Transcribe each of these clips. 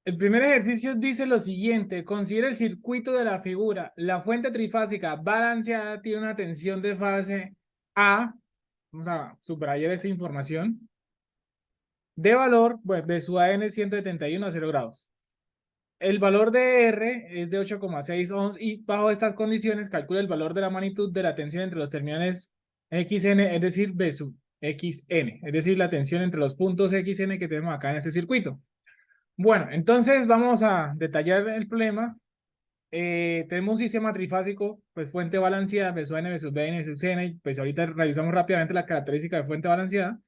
El primer ejercicio dice lo siguiente: considera el circuito de la figura. La fuente trifásica balanceada tiene una tensión de fase A. Vamos a subrayar esa información. De valor, pues, de su AN 171 a 0 grados. El valor de R es de 8,6 ohms y bajo estas condiciones calcula el valor de la magnitud de la tensión entre los terminales XN, es decir, B sub XN, es decir, la tensión entre los puntos XN que tenemos acá en este circuito. Bueno, entonces vamos a detallar el problema. Tenemos un sistema trifásico, pues fuente balanceada, B sub N, B sub B, N, B sub CN, pues ahorita revisamos rápidamente la característica de fuente balanceada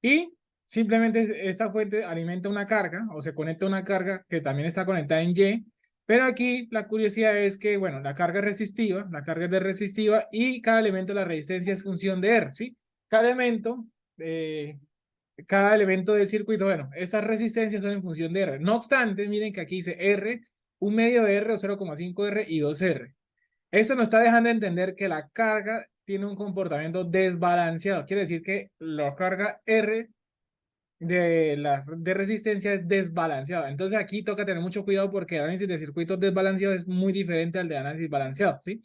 y simplemente esta fuente alimenta una carga o se conecta a una carga que también está conectada en Y, pero aquí la curiosidad es que, bueno, la carga es de resistiva y cada elemento de la resistencia es función de R, ¿sí? Cada elemento eh, cada elemento del circuito, bueno, esas resistencias son en función de R. No obstante, miren que aquí dice R, un medio de R o 0,5 R y 2 R. Eso nos está dejando entender que la carga tiene un comportamiento desbalanceado. Quiere decir que la carga R de resistencia es desbalanceada. Entonces aquí toca tener mucho cuidado porque el análisis de circuitos desbalanceados es muy diferente al de análisis balanceado, ¿sí?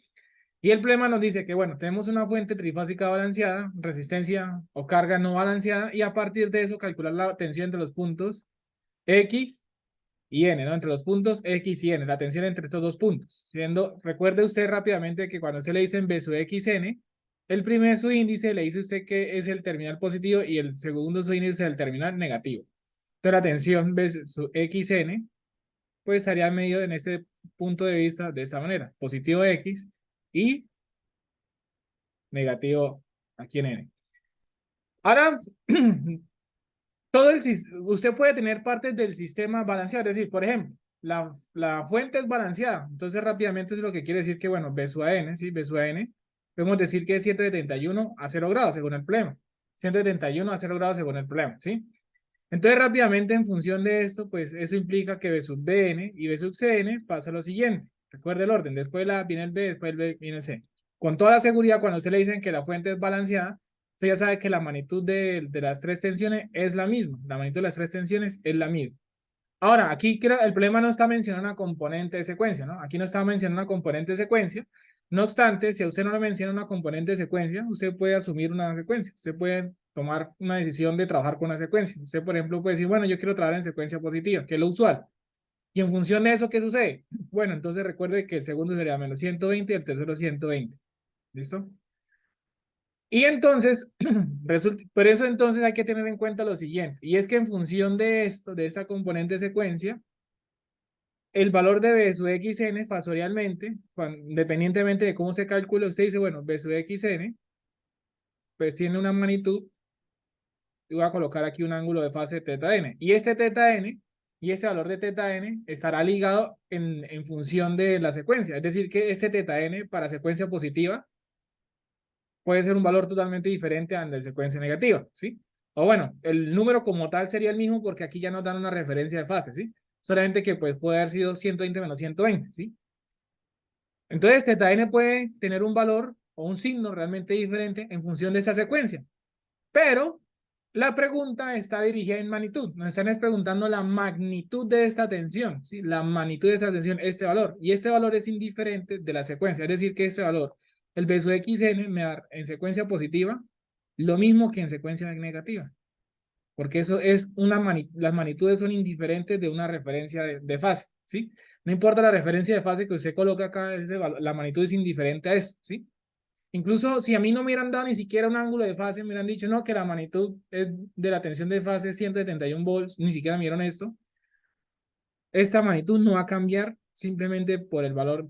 Y el problema nos dice que, bueno, tenemos una fuente trifásica balanceada, resistencia o carga no balanceada, y a partir de eso calcular la tensión entre los puntos X y N, ¿no? Entre los puntos X y N, la tensión entre estos dos puntos. Recuerde usted rápidamente que cuando se le dice B sub XN, el primer subíndice le dice usted que es el terminal positivo y el segundo subíndice es el terminal negativo. Entonces la tensión B sub XN, pues estaría medido en este punto de vista de esta manera, positivo X y negativo aquí en N. Ahora, usted puede tener partes del sistema balanceado, es decir, por ejemplo, la fuente es balanceada, entonces rápidamente es lo que quiere decir que, bueno, B sub N, ¿sí? B sub N, podemos decir que es 171 a 0 grados según el problema, 171 a 0 grados según el problema, ¿sí? Entonces rápidamente en función de esto, pues eso implica que B sub Bn y B sub Cn pasa lo siguiente, recuerde el orden, después de la viene el B, después el B viene el C. Con toda la seguridad, cuando se le dicen que la fuente es balanceada, usted ya sabe que la magnitud de las tres tensiones es la misma. La magnitud de las tres tensiones es la misma. Ahora, aquí el problema no está mencionando una componente de secuencia, ¿no? Aquí no está mencionando una componente de secuencia. No obstante, si a usted no le menciona una componente de secuencia, usted puede asumir una secuencia. Usted puede tomar una decisión de trabajar con una secuencia. Usted, por ejemplo, puede decir, bueno, yo quiero trabajar en secuencia positiva, que es lo usual. Y en función de eso, ¿qué sucede? Bueno, entonces recuerde que el segundo sería menos 120 y el tercero 120. ¿Listo? Y entonces, por eso entonces hay que tener en cuenta lo siguiente, y es que en función de esto, de esta componente de secuencia, el valor de B sub xn fasorialmente, independientemente de cómo se calcule, usted dice, bueno, B sub xn, pues tiene una magnitud, y voy a colocar aquí un ángulo de fase teta n, y este teta n, y ese valor de teta n estará ligado en función de la secuencia, es decir, que ese teta n para secuencia positiva puede ser un valor totalmente diferente al de secuencia negativa, ¿sí? O bueno, el número como tal sería el mismo porque aquí ya nos dan una referencia de fase, ¿sí? Solamente que pues, puede haber sido 120 menos 120, ¿sí? Entonces, teta n puede tener un valor o un signo realmente diferente en función de esa secuencia. Pero la pregunta está dirigida en magnitud. Nos están preguntando la magnitud de esta tensión, ¿sí? La magnitud de esta tensión, este valor. Y este valor es indiferente de la secuencia. Es decir, que este valor, el B sub xn, me da en secuencia positiva lo mismo que en secuencia negativa. Porque eso es las magnitudes son indiferentes de una referencia de fase, ¿sí? No importa la referencia de fase que usted coloca acá, la magnitud es indiferente a eso, ¿sí? Incluso si a mí no me hubieran dado ni siquiera un ángulo de fase, me hubieran dicho, no, que la magnitud de la tensión de fase es 171 volts, ni siquiera me dieron esto. Esta magnitud no va a cambiar simplemente por el valor,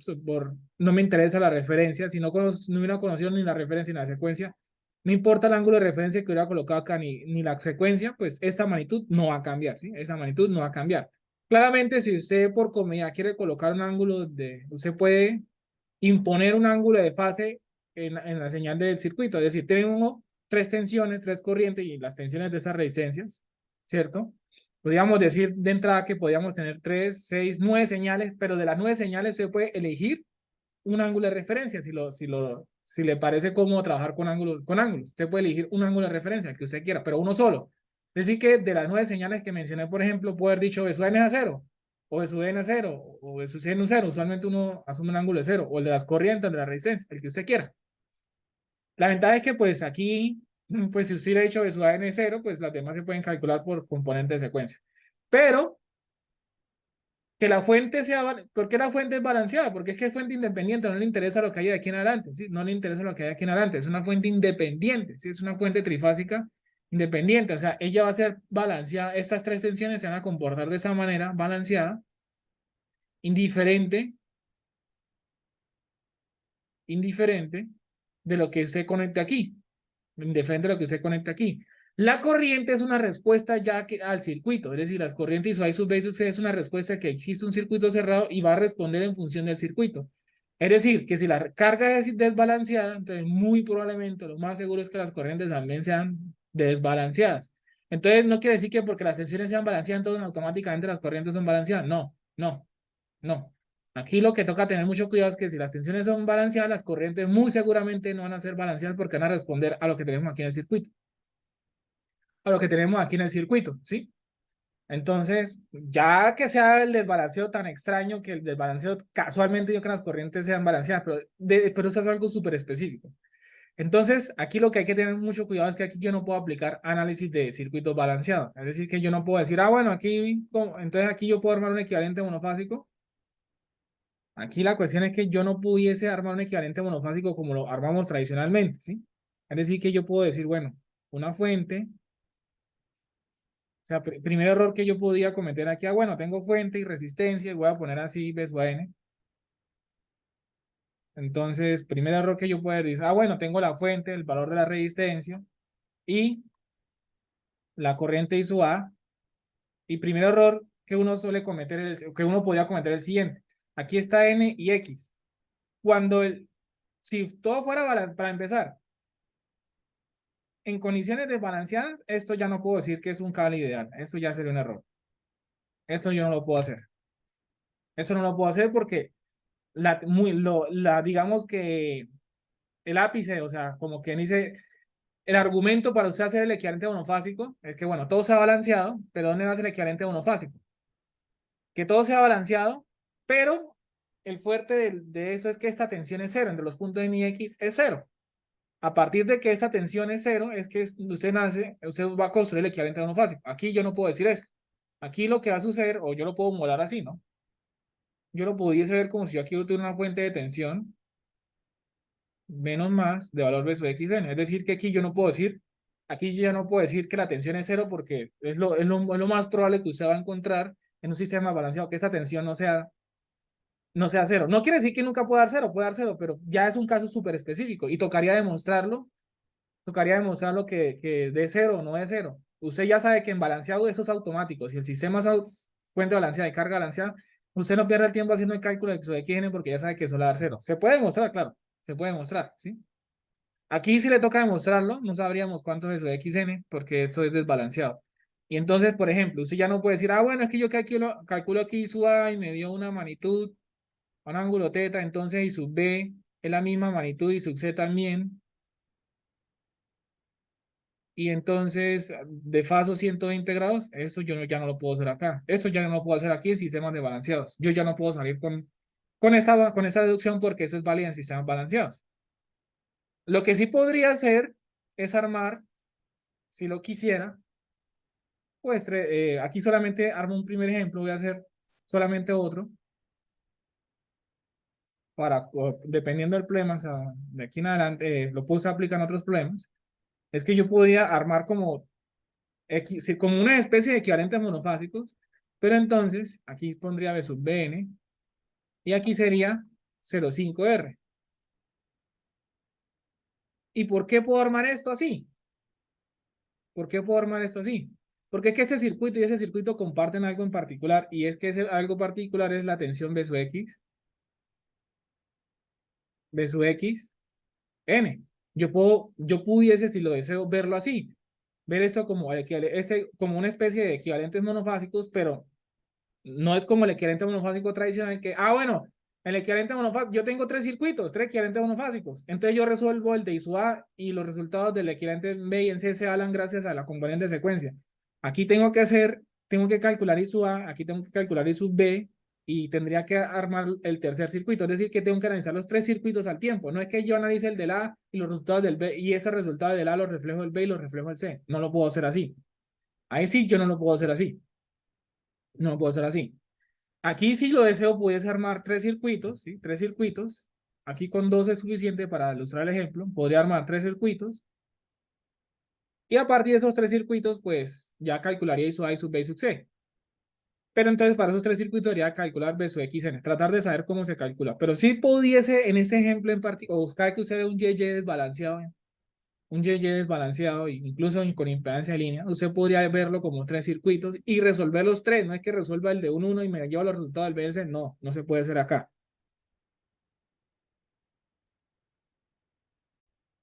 no me interesa la referencia, si no, no hubiera conocido ni la referencia ni la secuencia, no importa el ángulo de referencia que hubiera colocado acá ni la secuencia, pues esta magnitud no va a cambiar, ¿sí? Esa magnitud no va a cambiar. Claramente, si usted por comodidad quiere colocar un ángulo usted puede imponer un ángulo de fase en la señal del circuito, es decir, tenemos tres tensiones, tres corrientes y las tensiones de esas resistencias, ¿cierto? Podríamos decir de entrada que podríamos tener 3, 6, 9 señales, pero de las 9 señales se puede elegir un ángulo de referencia si le parece cómodo trabajar con ángulos. Usted puede elegir un ángulo de referencia que usted quiera, pero uno solo. Es decir, que de las 9 señales que mencioné, por ejemplo, puedo haber dicho eso n es a 0. o B sub N 0, o B sub C en 0. Usualmente uno asume un ángulo de 0, o el de las corrientes, el de la resistencia, el que usted quiera. La ventaja es que pues aquí, pues si usted hubiera hecho B sub N 0, pues las demás se pueden calcular por componente de secuencia. Pero que la fuente sea, ¿por qué la fuente es balanceada? Porque es que es fuente independiente, no le interesa lo que hay de aquí en adelante, ¿sí? No le interesa lo que hay de aquí en adelante, es una fuente independiente, ¿sí? Es una fuente trifásica independiente, o sea, ella va a ser balanceada, estas tres tensiones se van a comportar de esa manera, balanceada, indiferente, indiferente de lo que se conecte aquí, indiferente de lo que se conecte aquí. La corriente es una respuesta ya que, al circuito, es decir, las corrientes I sub B sub C es una respuesta que existe un circuito cerrado y va a responder en función del circuito. Es decir, que si la carga es desbalanceada, entonces muy probablemente lo más seguro es que las corrientes también sean desbalanceadas. Entonces no quiere decir que porque las tensiones sean balanceadas, entonces automáticamente las corrientes son balanceadas. No, no, no. Aquí lo que toca tener mucho cuidado es que si las tensiones son balanceadas, las corrientes muy seguramente no van a ser balanceadas porque van a responder a lo que tenemos aquí en el circuito. A lo que tenemos aquí en el circuito, ¿sí? Entonces, ya que sea el desbalanceo tan extraño, que el desbalanceo casualmente yo que las corrientes sean balanceadas, pero eso es algo súper específico. Entonces, aquí lo que hay que tener mucho cuidado es que aquí yo no puedo aplicar análisis de circuitos balanceados. Es decir, que yo no puedo decir, bueno, aquí, entonces aquí yo puedo armar un equivalente monofásico. Aquí la cuestión es que yo no pudiese armar un equivalente monofásico como lo armamos tradicionalmente, ¿sí? Es decir, que yo puedo decir, bueno, una fuente. O sea, primer error que yo podía cometer aquí, bueno, tengo fuente y resistencia, y voy a poner así B sub N. Entonces, primer error que yo puedo decir, bueno, tengo la fuente, el valor de la resistencia y la corriente I sub A. Y primer error que uno suele cometer, que uno podría cometer el siguiente. Aquí está N y X. Si todo fuera para empezar, en condiciones desbalanceadas, esto ya no puedo decir que es un cable ideal. Eso ya sería un error. Eso yo no lo puedo hacer. Eso no lo puedo hacer porque digamos que el ápice, o sea, como quien dice, el argumento para usted hacer el equivalente monofásico es que, bueno, todo sea balanceado, pero ¿dónde nace el equivalente monofásico? Que todo sea balanceado, pero el fuerte de eso es que esta tensión es cero, entre los puntos N y X es cero. A partir de que esa tensión es cero, es que usted va a construir el equivalente monofásico. Aquí yo no puedo decir eso. Aquí lo que va a suceder, o yo lo puedo molar así, ¿no? Yo lo pudiese ver como si yo aquí tuviera una fuente de tensión menos más de valor B sub xn. Es decir, que aquí yo no puedo decir, aquí yo ya no puedo decir que la tensión es cero porque es lo más probable que usted va a encontrar en un sistema balanceado, que esa tensión no sea cero. No quiere decir que nunca pueda dar cero, pero ya es un caso súper específico y tocaría demostrarlo que de cero o no de cero. Usted ya sabe que en balanceado eso es automático. Si el sistema es fuente balanceada y carga balanceada, usted no pierde el tiempo haciendo el cálculo de su xn porque ya sabe que eso le va a dar cero. Se puede demostrar, claro, se puede demostrar, ¿sí? Aquí si le toca demostrarlo, no sabríamos cuánto es eso de xn porque esto es desbalanceado. Y entonces, por ejemplo, usted ya no puede decir, bueno, es que yo calculo aquí su A y me dio una magnitud, un ángulo teta, entonces y sub B es la misma magnitud y sub C también. Y entonces de faso 120 grados, eso yo ya no lo puedo hacer acá. Eso ya no lo puedo hacer aquí en sistemas desbalanceados. Yo ya no puedo salir con esa deducción porque eso es válido en sistemas balanceados. Lo que sí podría hacer es armar, si lo quisiera, pues aquí solamente armo un primer ejemplo, voy a hacer solamente otro, dependiendo del problema, o sea, de aquí en adelante, lo puedo aplicar en otros problemas, es que yo podría armar como una especie de equivalentes monofásicos, pero entonces aquí pondría B sub Bn y aquí sería 0,5R. ¿Y por qué puedo armar esto así? ¿Por qué puedo armar esto así? Porque es que ese circuito y ese circuito comparten algo en particular y es que ese algo particular es la tensión B sub X, B sub X, N. Yo pudiese, si lo deseo, verlo así. Ver esto como una especie de equivalentes monofásicos, pero no es como el equivalente monofásico tradicional que, bueno, el equivalente monofásico, yo tengo tres circuitos, tres equivalentes monofásicos. Entonces yo resuelvo el de I sub A y los resultados del equivalente B y en C se hablan gracias a la componente de secuencia. Aquí tengo que calcular I sub A, aquí tengo que calcular I sub B, y tendría que armar el tercer circuito, es decir, que tengo que analizar los tres circuitos al tiempo. No es que yo analice el del A y los resultados del B, y ese resultado del A los reflejo del B y los reflejo del C. No lo puedo hacer así. Ahí sí yo no lo puedo hacer así. No lo puedo hacer así. Aquí si lo deseo pudiese armar tres circuitos, ¿sí? Tres circuitos. Aquí con dos es suficiente para ilustrar el ejemplo. Podría armar tres circuitos. Y a partir de esos tres circuitos, pues ya calcularía I sub A, I sub B, I sub C. Pero entonces para esos tres circuitos debería calcular B sub X, N. Tratar de saber cómo se calcula. Pero si pudiese en este ejemplo en particular, o cada que usted ve un YY desbalanceado, un YY desbalanceado, incluso con impedancia de línea, usted podría verlo como tres circuitos y resolver los tres. No es que resuelva el de uno y me lleva los resultados del B y del C. No, no se puede hacer acá.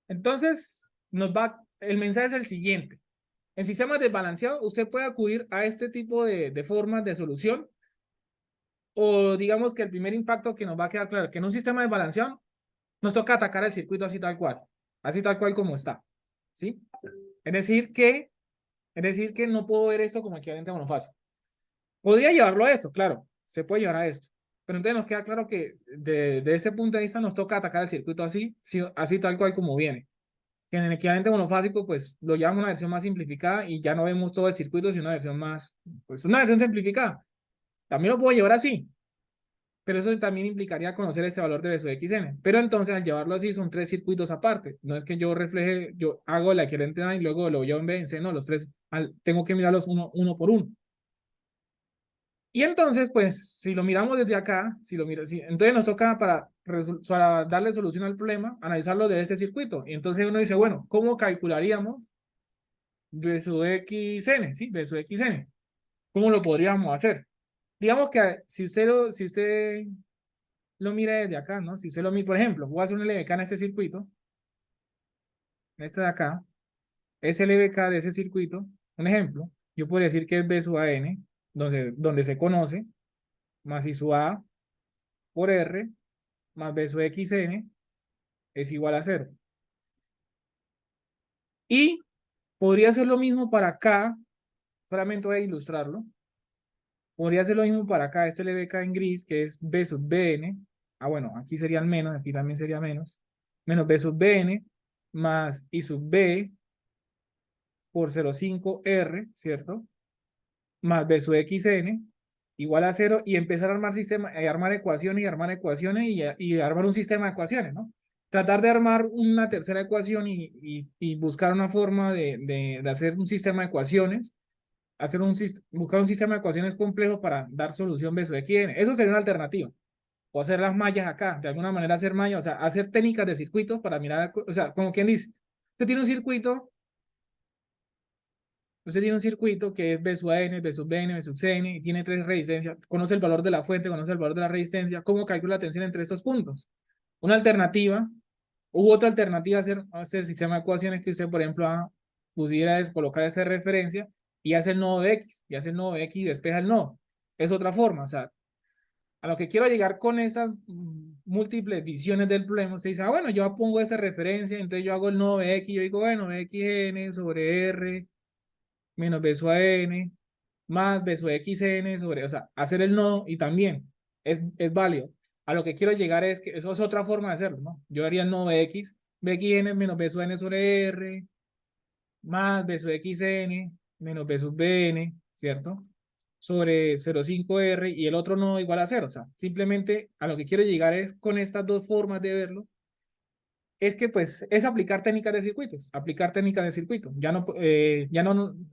Entonces, el mensaje es el siguiente. En sistemas desbalanceados, usted puede acudir a este tipo de formas de solución, o digamos que el primer impacto que nos va a quedar claro, que en un sistema desbalanceado nos toca atacar el circuito así tal cual como está, ¿sí? Es decir que no puedo ver esto como equivalente monofásico. Podría llevarlo a esto, claro, se puede llevar a esto, pero entonces nos queda claro que de ese punto de vista nos toca atacar el circuito así tal cual como viene. Que en el equivalente monofásico, pues lo llevamos a una versión más simplificada y ya no vemos todo el circuito, sino una versión más, pues una versión simplificada. También lo puedo llevar así, pero eso también implicaría conocer este valor de B sub xn. Pero entonces al llevarlo así son tres circuitos aparte. No es que yo refleje, yo hago la equivalente A y luego lo llevo en B en C, no, los tres tengo que mirarlos uno por uno. Y entonces, pues, si lo miramos desde acá, entonces nos toca para darle solución al problema, analizarlo de ese circuito. Y entonces uno dice, bueno, ¿cómo calcularíamos B sub xn? ¿Sí? B sub xn. ¿Cómo lo podríamos hacer? Digamos que si usted lo mira desde acá, ¿no? Si usted lo mira, por ejemplo, voy a hacer un LBK en este circuito, en este de acá, ese LBK de ese circuito, un ejemplo, yo podría decir que es B sub AN, donde se conoce, más I sub A por R, más B sub XN, es igual a 0. Y podría hacer lo mismo para acá, solamente voy a ilustrarlo. Podría hacer lo mismo para acá, este LBK en gris, que es B sub BN. Ah, bueno, aquí sería el menos, aquí también sería menos. Menos B sub BN, más I sub B por 0,5R, ¿cierto? Más B sub XN, igual a 0, y empezar a armar armar ecuaciones y armar un sistema de ecuaciones, ¿no? Tratar de armar una tercera ecuación y buscar una forma de hacer un sistema de ecuaciones, buscar un sistema de ecuaciones complejo para dar solución B sub xn. Eso sería una alternativa. O hacer las mallas acá, de alguna manera hacer mallas, o sea, hacer técnicas de circuitos para mirar, o sea, como quien dice, usted tiene un circuito que es B sub N, B sub Bn, B sub Cn, y tiene tres resistencias, conoce el valor de la fuente, conoce el valor de la resistencia, ¿cómo calcula la tensión entre estos puntos? Una alternativa, otra alternativa a hacer sistema de ecuaciones que usted, por ejemplo, pudiera colocar esa referencia y hace el nodo de X, y hace el nodo de X y despeja el nodo. Es otra forma, o sea, a lo que quiero llegar con esas múltiples visiones del problema, usted dice, bueno, yo pongo esa referencia, entonces yo hago el nodo de X, yo digo, bueno, xn sobre R menos B sub N más B sub XN sobre, o sea, hacer el nodo y también es válido. A lo que quiero llegar es que eso es otra forma de hacerlo, ¿no? Yo haría el nodo de X, BXN menos B sub N sobre R más B sub XN menos B sub BN, ¿cierto? Sobre 0,5R y el otro nodo igual a 0. O sea, simplemente a lo que quiero llegar es con estas dos formas de verlo, es que pues es aplicar técnicas de circuitos, ya no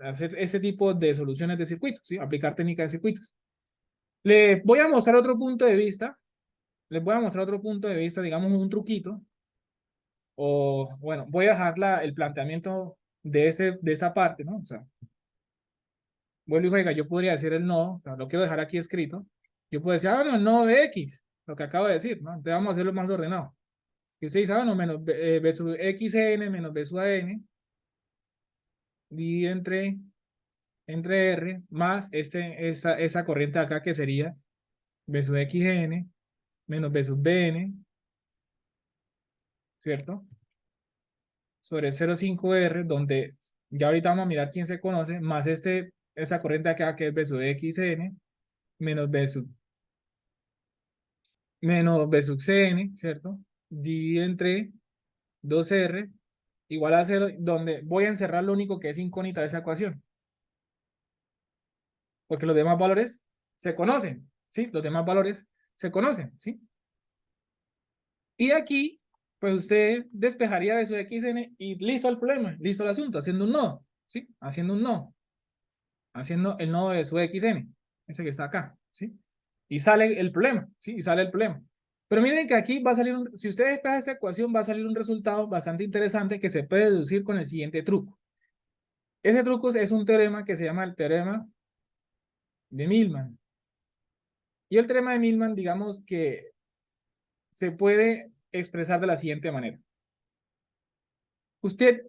hacer ese tipo de soluciones de circuitos, ¿sí? Aplicar técnicas de circuitos. Les voy a mostrar otro punto de vista, digamos un truquito, o bueno, voy a dejar el planteamiento de esa parte, ¿no? O sea, vuelvo y juega, yo podría decir el nodo, o sea, lo quiero dejar aquí escrito, yo puedo decir, bueno, el nodo de X, lo que acabo de decir, ¿no? Entonces vamos a hacerlo más ordenado. Y usted dice, bueno, menos B sub XN menos B sub AN dividido entre R más esa corriente de acá que sería B sub XN menos B sub BN, ¿cierto? Sobre 0,5R, donde ya ahorita vamos a mirar quién se conoce, más esa corriente acá que es B sub xn menos B sub cn, ¿cierto? Dividido entre 2R igual a 0, donde voy a encerrar lo único que es incógnita de esa ecuación, porque los demás valores se conocen, ¿sí? Los demás valores se conocen, ¿sí? Y aquí, pues usted despejaría de su xn y listo el problema, listo el asunto, haciendo un nodo, ¿sí? Haciendo un nodo, haciendo el nodo de su xn, ese que está acá, ¿sí? Y sale el problema, ¿sí? Y sale el problema. Pero miren que aquí va a salir, si usted despeja esta ecuación, va a salir un resultado bastante interesante que se puede deducir con el siguiente truco. Ese truco es un teorema que se llama el teorema de Millman. Y el teorema de Millman, digamos que se puede expresar de la siguiente manera. Usted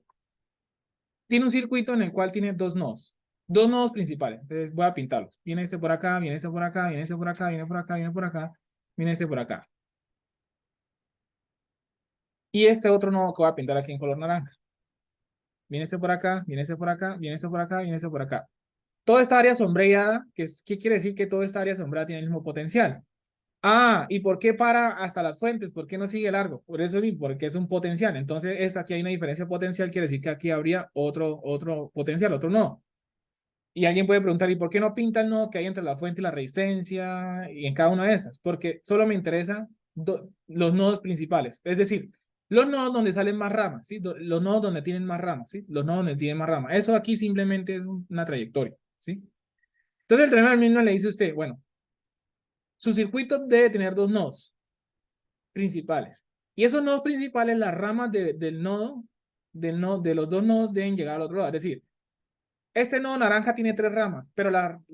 tiene un circuito en el cual tiene dos nodos principales. Entonces voy a pintarlos. Viene este por acá, viene este por acá, viene este por acá, viene por acá, viene por acá, viene este por acá. Y este otro nodo que voy a pintar aquí en color naranja. Viene este por acá, viene este por acá, viene este por acá, viene este por acá. Toda esta área sombreada, ¿qué quiere decir? Que toda esta área sombreada tiene el mismo potencial. Ah, ¿y por qué para hasta las fuentes? ¿Por qué no sigue largo? Por eso mismo, porque es un potencial. Entonces, aquí hay una diferencia potencial, quiere decir que aquí habría otro potencial, otro nodo. Y alguien puede preguntar, ¿y por qué no pinta el nodo que hay entre la fuente y la resistencia y en cada una de esas? Porque solo me interesan los nodos principales. Es decir, los nodos donde salen más ramas, ¿sí? Los nodos donde tienen más ramas, ¿sí? Los nodos donde tienen más ramas. Eso aquí simplemente es una trayectoria, ¿sí? Entonces el teorema mismo le dice a usted, bueno, su circuito debe tener dos nodos principales. Y esos nodos principales, las ramas del nodo, de los dos nodos deben llegar al otro lado. Es decir, este nodo naranja tiene tres ramas, pero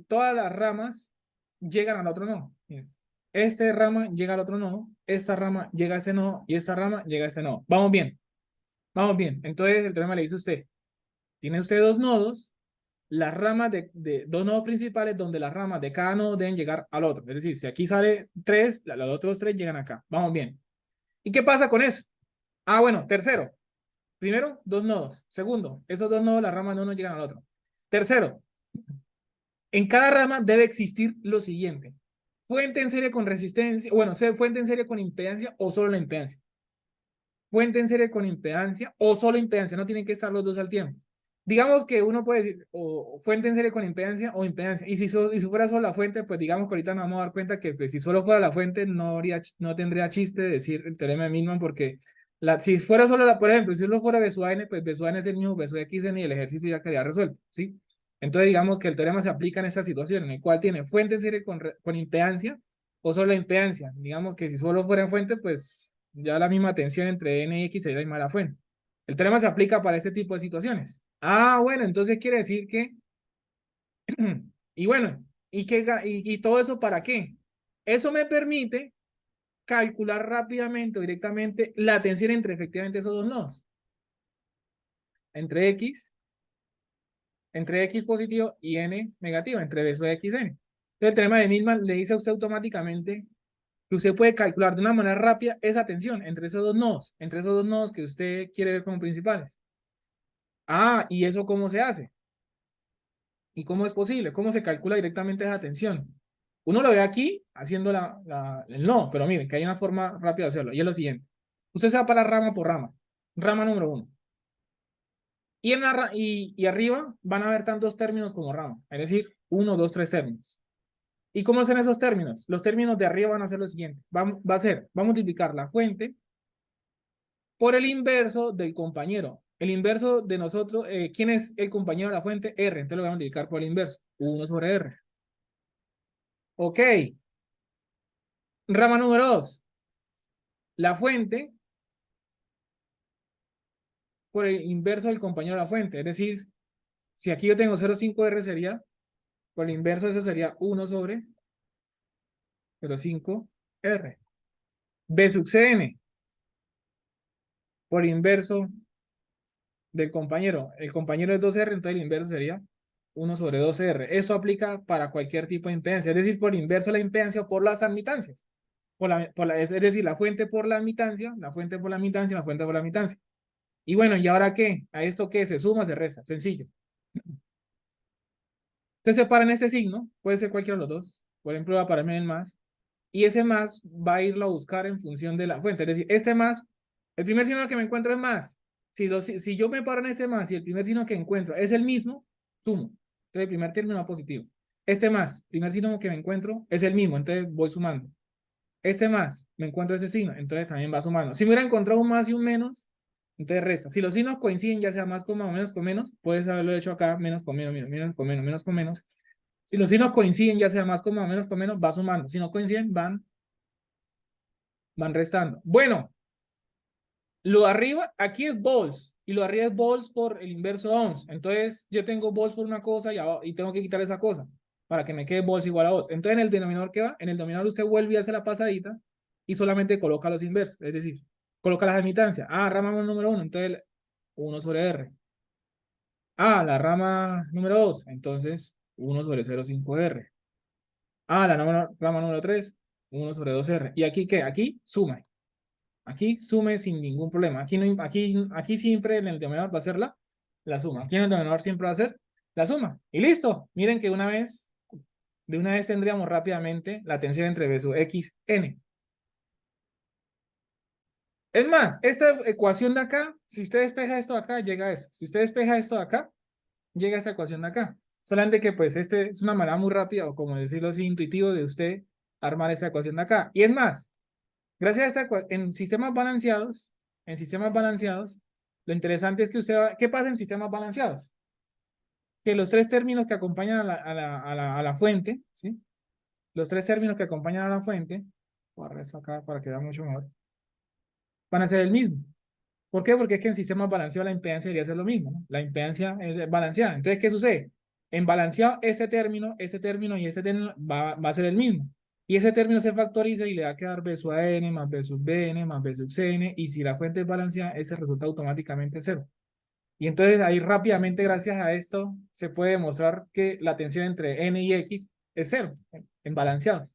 todas las ramas llegan al otro nodo. Esta rama llega al otro nodo, esta rama llega a ese nodo y esta rama llega a ese nodo. Vamos bien, vamos bien. Entonces el teorema le dice a usted, tiene usted dos nodos, las ramas de dos nodos principales donde las ramas de cada nodo deben llegar al otro. Es decir, si aquí sale tres, los otros tres llegan acá. Vamos bien. ¿Y qué pasa con eso? Ah, bueno, tercero. Primero, dos nodos. Segundo, esos dos nodos, las ramas no nos llegan al otro. Tercero, en cada rama debe existir lo siguiente. Fuente en serie con resistencia, bueno, fuente en serie con impedancia o solo la impedancia. Fuente en serie con impedancia o solo impedancia, no tienen que estar los dos al tiempo. Digamos que uno puede decir o fuente en serie con impedancia o impedancia. Y si fuera solo la fuente, pues digamos que ahorita nos vamos a dar cuenta que pues, si solo fuera la fuente no tendría chiste decir el teorema de Millman porque si fuera solo por ejemplo, si solo fuera B sub n, pues B sub n es el mismo B sub xn y el ejercicio ya quedaría resuelto, ¿sí? Entonces digamos que el teorema se aplica en esta situación en el cual tiene fuente en serie con impedancia o solo la impedancia. Digamos que si solo fuera en fuente, pues ya la misma tensión entre n y x sería la misma la fuente. El teorema se aplica para este tipo de situaciones. Ah, bueno, entonces quiere decir que, y bueno, ¿y todo eso para qué? Eso me permite calcular rápidamente o directamente la tensión entre efectivamente esos dos nodos. Entre X positivo y N negativo, entre B sub XN. Entonces el teorema de Millman le dice a usted automáticamente que usted puede calcular de una manera rápida esa tensión entre esos dos nodos que usted quiere ver como principales. Ah, ¿y eso cómo se hace? ¿Y cómo es posible? ¿Cómo se calcula directamente esa tensión? Uno lo ve aquí haciendo el no, pero miren que hay una forma rápida de hacerlo. Y es lo siguiente. Usted se va para rama por rama. Rama número uno. Y arriba van a haber tantos términos como rama. Es decir, uno, dos, tres términos. ¿Y cómo son esos términos? Los términos de arriba van a ser lo siguiente. Va a multiplicar la fuente por el inverso del compañero. El inverso de nosotros, ¿quién es el compañero de la fuente? R. Entonces lo voy a multiplicar por el inverso. 1 sobre R. Ok. Rama número 2. La fuente por el inverso del compañero de la fuente. Es decir, si aquí yo tengo 0,5R sería, por el inverso de eso sería 1 sobre 0,5R. B sub Cn por el inverso del compañero. El compañero es 2R, entonces el inverso sería 1 sobre 2R. Eso aplica para cualquier tipo de impedancia. Es decir, por el inverso de la impedancia o por las admitancias. Es decir, la fuente por la admitancia, la fuente por la admitancia, la fuente por la admitancia. Y bueno, ¿y ahora qué? ¿A esto qué? ¿Se suma, se resta? Sencillo. Entonces separan ese signo, puede ser cualquiera de los dos. Por ejemplo, va a pararme en el más. Y ese más va a irlo a buscar en función de la fuente. Es decir, este más, el primer signo que me encuentro es más. Si yo me paro en ese más y el primer signo que encuentro es el mismo, sumo. Entonces el primer término va positivo. Este más, primer signo que me encuentro es el mismo, entonces voy sumando. Este más, me encuentro ese signo, entonces también va sumando. Si me hubiera encontrado un más y un menos, entonces resta. Si los signos coinciden, ya sea más con más o menos con menos, puedes haberlo hecho acá, menos con menos, menos con menos, menos con menos. Si los signos coinciden, ya sea más con más o menos con menos, va sumando. Si no coinciden, van restando. Bueno, lo de arriba, aquí es volts, y lo de arriba es volts por el inverso de ohms. Entonces, yo tengo volts por una cosa y tengo que quitar esa cosa para que me quede volts igual a ohms. Entonces, en el denominador, ¿qué va? En el denominador usted vuelve y hace la pasadita y solamente coloca los inversos, es decir, coloca las admitancias. Ah, rama número 1, entonces 1 sobre R. Ah, la rama número 2, entonces 1 sobre 0,5R. Ah, la rama número 3, 1 sobre 2R. ¿Y aquí qué? Aquí suma. Aquí sume sin ningún problema. Aquí siempre en el denominador va a ser la suma. Aquí en el denominador siempre va a ser la suma. Y listo. Miren que de una vez tendríamos rápidamente la tensión entre B sub X, N. Es más, esta ecuación de acá, si usted despeja esto de acá, llega a eso. Si usted despeja esto de acá, llega a esa ecuación de acá. Solamente que pues este es una manera muy rápida, o como decirlo así, intuitivo de usted armar esa ecuación de acá. Y es más, gracias a esta, en sistemas balanceados, lo interesante es que ¿qué pasa en sistemas balanceados? Que los tres términos que acompañan a la fuente, ¿sí? Los tres términos que acompañan a la fuente, voy a acá para que vea mucho mejor, van a ser el mismo. ¿Por qué? Porque es que en sistemas balanceados la impedancia debería ser lo mismo, ¿no? La impedancia es balanceada. Entonces, ¿qué sucede? En balanceado, ese término y ese término va a ser el mismo. Y ese término se factoriza y le va a quedar B sub n más B sub bn más B sub cn. Y si la fuente es balanceada, ese resulta automáticamente cero. Y entonces ahí rápidamente, gracias a esto, se puede demostrar que la tensión entre n y x es cero, en balanceados.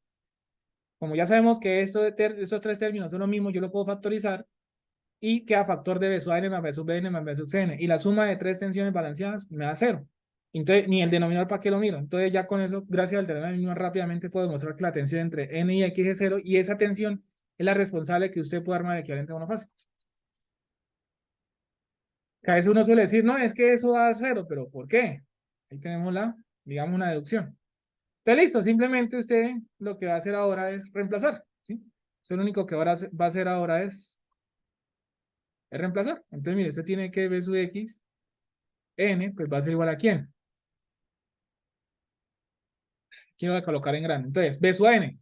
Como ya sabemos que esos tres términos son lo mismo, yo lo puedo factorizar y queda factor de B sub n más B sub bn más B sub cn. Y la suma de tres tensiones balanceadas me da cero. Entonces, ni el denominador para qué lo miro. Entonces, ya con eso, gracias al denominador, rápidamente puedo demostrar que la tensión entre n y x es cero y esa tensión es la responsable de que usted pueda armar el equivalente monofásico. Que a veces uno suele decir, no, es que eso da cero, pero ¿por qué? Ahí tenemos digamos, una deducción. Entonces, listo, simplemente usted lo que va a hacer ahora es reemplazar, ¿sí? Eso lo único que ahora va a hacer ahora es reemplazar. Entonces, mire, usted tiene que B sub x, n, pues va a ser igual a ¿quién? ¿Quién va a colocar en grande? Entonces, B sub n,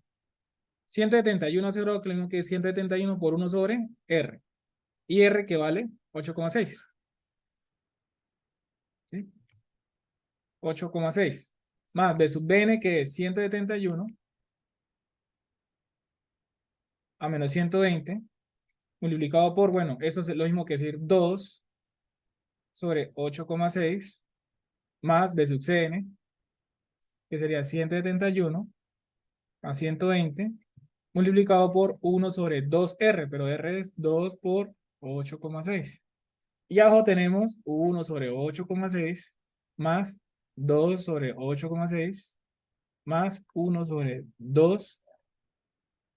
171 hace que lo mismo que 171 por 1 sobre R. Y R que vale 8,6. ¿Sí? 8,6. Más B sub Bn que es 171 a menos 120 multiplicado por, bueno, eso es lo mismo que decir 2 sobre 8,6 más B sub Cn, que sería 171 a 120 multiplicado por 1 sobre 2R, pero R es 2 por 8,6. Y abajo tenemos 1 sobre 8,6 más 2 sobre 8,6 más 1 sobre 2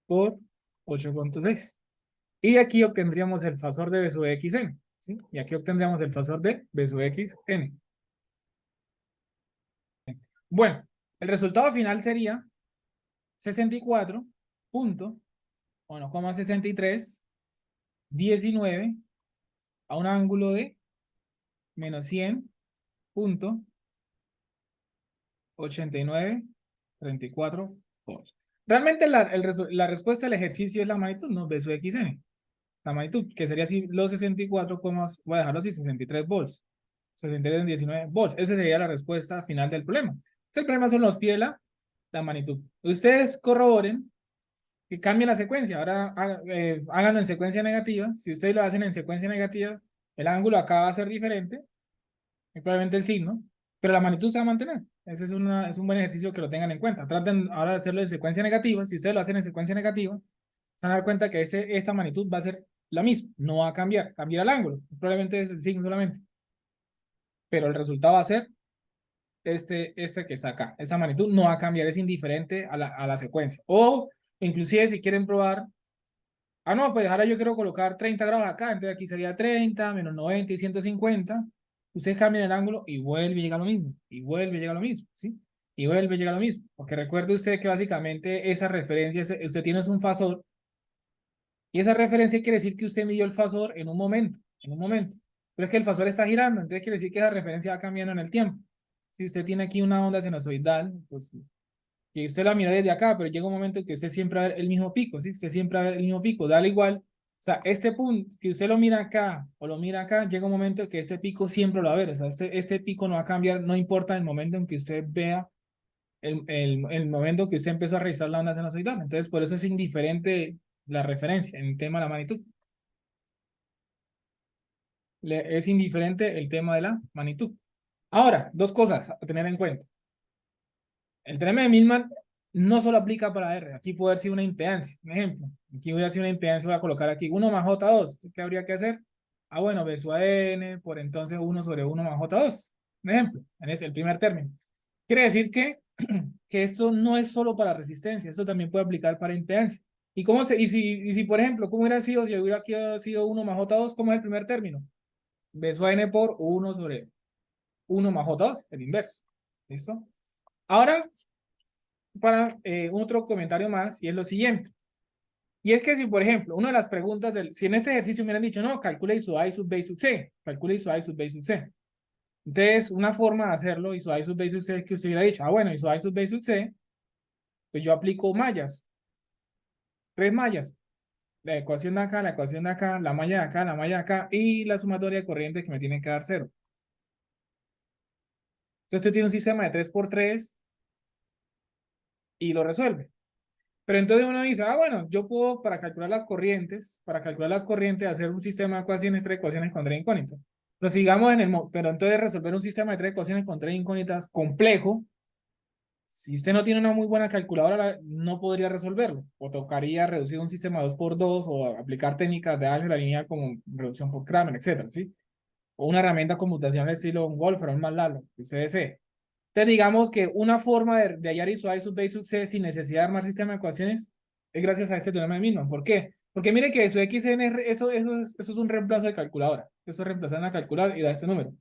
por 8,6. Y aquí obtendríamos el fasor de B sub xn. ¿Sí? Y aquí obtendríamos el fasor de B sub xn. Bueno, el resultado final sería 64 punto, bueno, 63, 19 a un ángulo de menos 100,8934 volts. Realmente la respuesta del ejercicio es la magnitud, no B sub xn. La magnitud, que sería así los 64, voy a dejarlo así, 63 volts. 63 en 19 volts. Esa sería la respuesta final del problema. El problema solo nos pide la magnitud. Ustedes corroboren que cambien la secuencia. Ahora háganlo en secuencia negativa. Si ustedes lo hacen en secuencia negativa, el ángulo acá va a ser diferente, y probablemente el signo, pero la magnitud se va a mantener. Ese es un buen ejercicio que lo tengan en cuenta. Traten ahora de hacerlo en secuencia negativa. Si ustedes lo hacen en secuencia negativa, se van a dar cuenta que esa magnitud va a ser la misma, no va a cambiar, cambiará el ángulo, probablemente es el signo solamente, pero el resultado va a ser este que está acá. Esa magnitud no va a cambiar, es indiferente a la secuencia. O inclusive si quieren probar, no, pues ahora yo quiero colocar 30 grados acá, entonces aquí sería 30, menos 90 y 150. Ustedes cambian el ángulo y vuelve y llega a lo mismo, y vuelve y llega a lo mismo, ¿sí? Y vuelve y llega a lo mismo. Porque recuerde usted que básicamente esa referencia, usted tiene un fasor, y esa referencia quiere decir que usted midió el fasor en un momento, en un momento. Pero es que el fasor está girando, entonces quiere decir que esa referencia va cambiando en el tiempo. Si usted tiene aquí una onda sinusoidal, pues que usted la mira desde acá, pero llega un momento en que usted siempre va a ver el mismo pico, ¿sí? Usted siempre va a ver el mismo pico, dale igual. O sea, este punto, que usted lo mira acá o lo mira acá, llega un momento en que este pico siempre lo va a ver. O sea, este pico no va a cambiar, no importa el momento en que usted vea, el momento que usted empezó a revisar la onda sinusoidal. Entonces, por eso es indiferente la referencia en el tema de la magnitud. Es indiferente el tema de la magnitud. Ahora, dos cosas a tener en cuenta. El teorema de Millman no solo aplica para R, aquí puede haber sido una impedancia. Un ejemplo, aquí voy a hacer una impedancia, voy a colocar aquí 1 más J2. ¿Qué habría que hacer? Bueno, B sub a N, por entonces 1 sobre 1 más J2. Un ejemplo, en ese, el primer término. Quiere decir que esto no es solo para resistencia, esto también puede aplicar para impedancia. ¿Y si, por ejemplo, cómo hubiera sido si hubiera aquí sido 1 más J2? ¿Cómo es el primer término? B sub a N por 1 sobre 1 más J2, el inverso. ¿Listo? Ahora, para otro comentario más, y es lo siguiente. Y es que si, por ejemplo, una de las preguntas si en este ejercicio me hubieran dicho, no, calcule I sub A, I sub B, I sub C, calcule I sub A, I sub B, I sub C. Entonces, una forma de hacerlo, I sub A, I sub B, I sub C, es que usted hubiera dicho, bueno, I sub A, I sub B, I sub C, pues yo aplico mallas, 3 mallas, la ecuación de acá, la ecuación de acá, la malla de acá, la malla de acá, y la sumatoria de corriente que me tiene que dar 0. Entonces, usted tiene un sistema de 3 por 3 y lo resuelve. Pero entonces uno dice, bueno, yo puedo para calcular las corrientes, hacer un sistema de ecuaciones, 3 ecuaciones con 3 incógnitas. Pero sigamos pero entonces resolver un sistema de 3 ecuaciones con 3 incógnitas complejo, si usted no tiene una muy buena calculadora, no podría resolverlo. O tocaría reducir un sistema 2 por 2 o aplicar técnicas de álgebra lineal como reducción por Kramer, etcétera, ¿sí? O una herramienta computacional estilo un Wolfram, un MATLAB, que usted desee. Entonces, digamos que una forma de hallar I sub A, I sub B, I sub C sin necesidad de armar sistema de ecuaciones es gracias a este teorema de Millman. ¿Por qué? Porque mire que su XN, eso es un reemplazo de calculadora. Eso es reemplazar en la calculadora y da este número.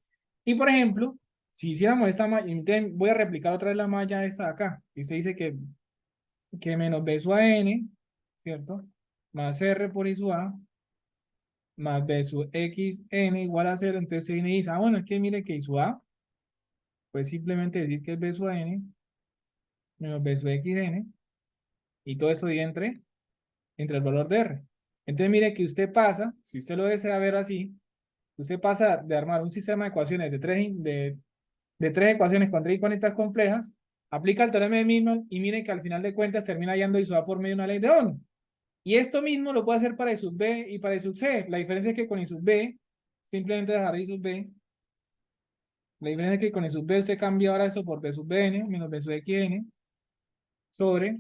Y por ejemplo, si hiciéramos esta malla, voy a replicar otra vez la malla esta de acá. Y se dice que menos B sub a N, ¿cierto? Más R por I sub A, más B sub XN igual a 0. Entonces se viene y dice, bueno, es que mire que I sub A, pues simplemente decir que es B sub a N menos B sub xn, y todo eso divide entre el valor de R. Entonces mire que usted pasa, si usted lo desea ver así, usted pasa de armar un sistema de ecuaciones de tres ecuaciones con 3 incógnitas complejas, aplica el teorema de Millman y mire que al final de cuentas termina hallando I sub A por medio de una ley de Ohm. Y esto mismo lo puede hacer para I sub B y para I sub C. La diferencia es que con I sub B, simplemente dejar I sub B. La diferencia es que con I sub B usted cambia ahora eso por B sub Bn menos B sub xn sobre,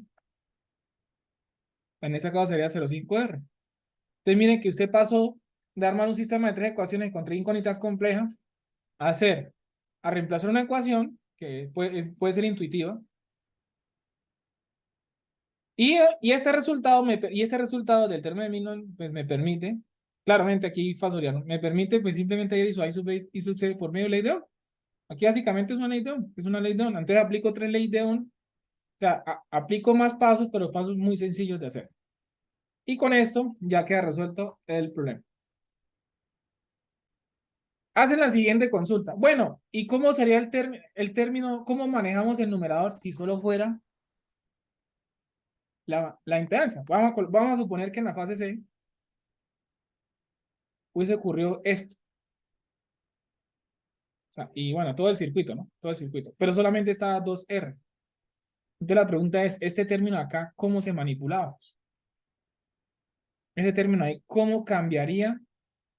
en ese caso sería 0,5R. Entonces, miren que usted pasó de armar un sistema de 3 ecuaciones con 3 incógnitas complejas a reemplazar una ecuación que puede ser intuitiva. Y ese resultado del término de Millman pues, me permite, claramente aquí fasoriano, me permite pues simplemente ir I sub B y sub C por medio de ley de Ohm. Aquí básicamente es una ley de Ohm, es una ley de Ohm. Entonces aplico 3 leyes de Ohm, o sea, aplico más pasos, pero pasos muy sencillos de hacer. Y con esto ya queda resuelto el problema. Hacen la siguiente consulta. Bueno, ¿y cómo sería el término, cómo manejamos el numerador si solo fuera la impedancia? Vamos a suponer que en la fase C hubiese ocurrido esto. O sea, y bueno, todo el circuito, ¿no? Todo el circuito. Pero solamente está 2R. Entonces la pregunta es, este término acá, ¿cómo se manipulaba? Ese término ahí, ¿cómo cambiaría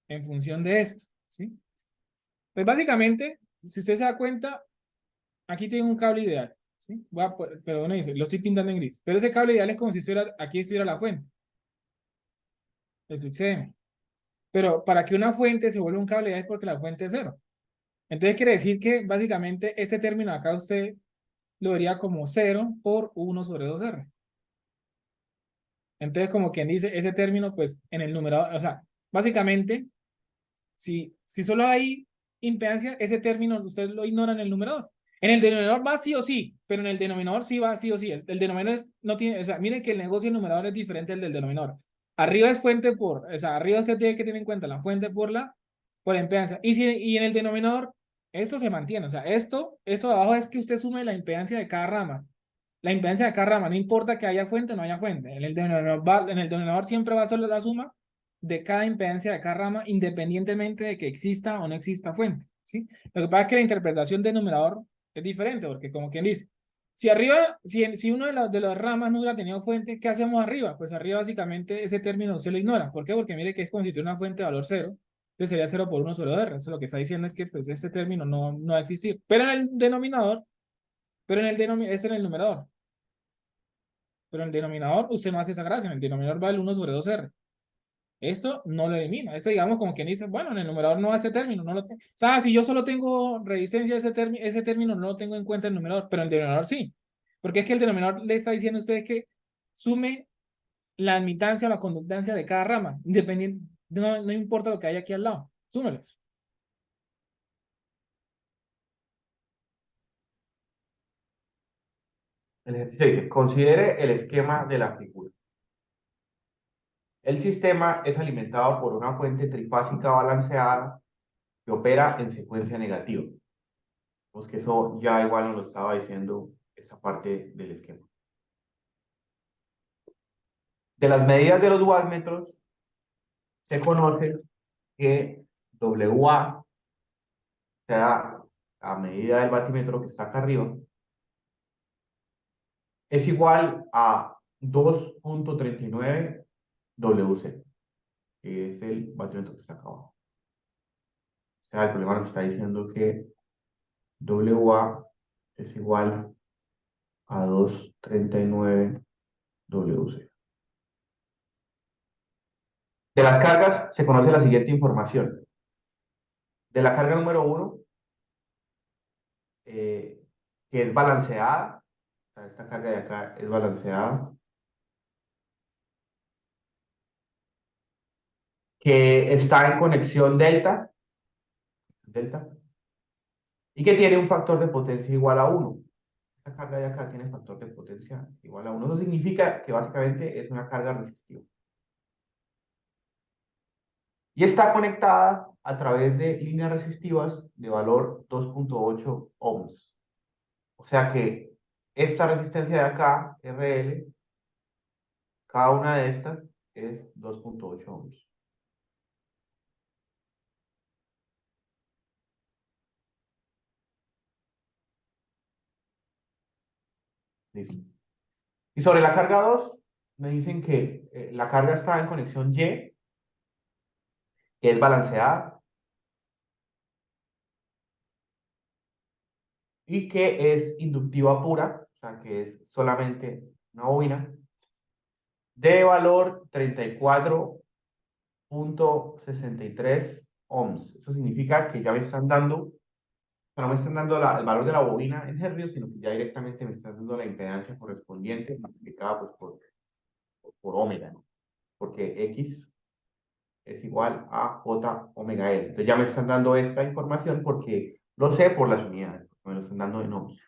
en función de esto? ¿Sí? Pues básicamente, si usted se da cuenta, aquí tengo un cable ideal. ¿Sí? Pero bueno, dice, lo estoy pintando en gris. Pero ese cable ideal es como si aquí estuviera la fuente. El sucede. Pero para que una fuente se vuelva un cable ideal es porque la fuente es 0. Entonces quiere decir que básicamente este término acá usted lo vería como 0 por 1 sobre 2R. Entonces, como quien dice, ese término, pues en el numerador, o sea, básicamente, si solo hay impedancia, ese término usted lo ignora en el numerador. En el denominador va sí o sí, pero en el denominador sí va sí o sí. El denominador no tiene, o sea, miren que el negocio del numerador es diferente al del denominador. Arriba es fuente por, o sea, arriba se tiene que tener en cuenta la fuente por la impedancia. Y en el denominador, esto se mantiene, o sea, esto de abajo es que usted sume la impedancia de cada rama. La impedancia de cada rama, no importa que haya fuente o no haya fuente. En el denominador siempre va a ser la suma de cada impedancia de cada rama, independientemente de que exista o no exista fuente, ¿sí? Lo que pasa es que la interpretación del numerador es diferente, porque como quien dice, si arriba, si uno de las ramas no hubiera tenido fuente, ¿qué hacemos arriba? Pues arriba básicamente ese término se lo ignora. ¿Por qué? Porque mire que es como si tuviera una fuente de valor cero, entonces sería 0 por 1 sobre 2R. Eso lo que está diciendo es que pues este término no va a existir. Pero en el denominador, eso en el numerador. Pero en el denominador usted no hace esa gracia, en el denominador va el 1 sobre 2R. Esto no lo elimina. Eso digamos como quien dice, bueno, en el numerador no va ese término, no lo tengo. O sea, si yo solo tengo resistencia, ese término no lo tengo en cuenta en el numerador, pero en el denominador sí. Porque es que el denominador le está diciendo a ustedes que sume la admitancia o la conductancia de cada rama, independiente, no importa lo que haya aquí al lado, súmelos. El ejercicio dice, considere el esquema de la figura. El sistema es alimentado por una fuente trifásica balanceada que opera en secuencia negativa. Pues que eso ya igual nos lo estaba diciendo esa parte del esquema. De las medidas de los wattmetros se conoce que WA, sea la medida del batímetro que está acá arriba, es igual a 2.39 WC, que es el batímetro que está acá abajo. O sea, el problema nos está diciendo que WA es igual a 2.39 WC. De las cargas se conoce la siguiente información. De la carga número 1, que es balanceada, o sea, esta carga de acá es balanceada, que está en conexión delta, y que tiene un factor de potencia igual a 1. Esta carga de acá tiene factor de potencia igual a 1. Eso significa que básicamente es una carga resistiva. Y está conectada a través de líneas resistivas de valor 2.8 ohms. O sea que esta resistencia de acá, RL, cada una de estas es 2.8 ohms. Listo. Y sobre la carga 2, me dicen que la carga está en conexión Y, que es balanceada, y que es inductiva pura, o sea que es solamente una bobina, de valor 34.63 ohms. Eso significa que ya me están dando, no me están dando el valor de la bobina en hercios, sino que ya directamente me están dando la impedancia correspondiente multiplicada pues, por omega, ¿no? Porque X es igual a J omega L. Entonces ya me están dando esta información porque lo sé por las unidades, me lo están dando en ohms.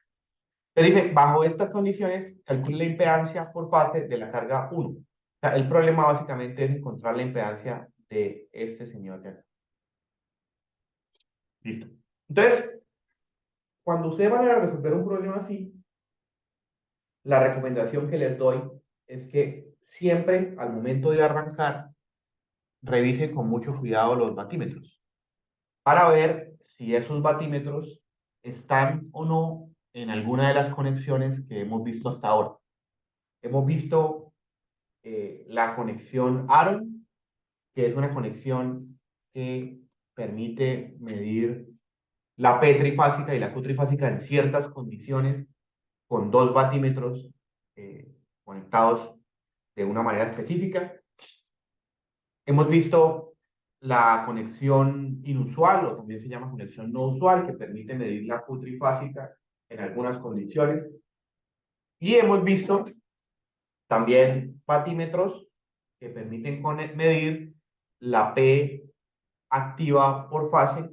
Entonces dice, bajo estas condiciones, calcule la impedancia por fase de la carga 1. O sea, el problema básicamente es encontrar la impedancia de este señor de acá. Listo. Entonces, cuando ustedes van a resolver un problema así, la recomendación que les doy es que siempre al momento de arrancar, revisen con mucho cuidado los batímetros para ver si esos batímetros están o no en alguna de las conexiones que hemos visto hasta ahora. Hemos visto la conexión Aaron, que es una conexión que permite medir la P trifásica y la Q trifásica en ciertas condiciones con dos batímetros conectados de una manera específica. Hemos visto la conexión inusual, o también se llama conexión no usual, que permite medir la Q trifásica en algunas condiciones. Y hemos visto también patímetros que permiten medir la P activa por fase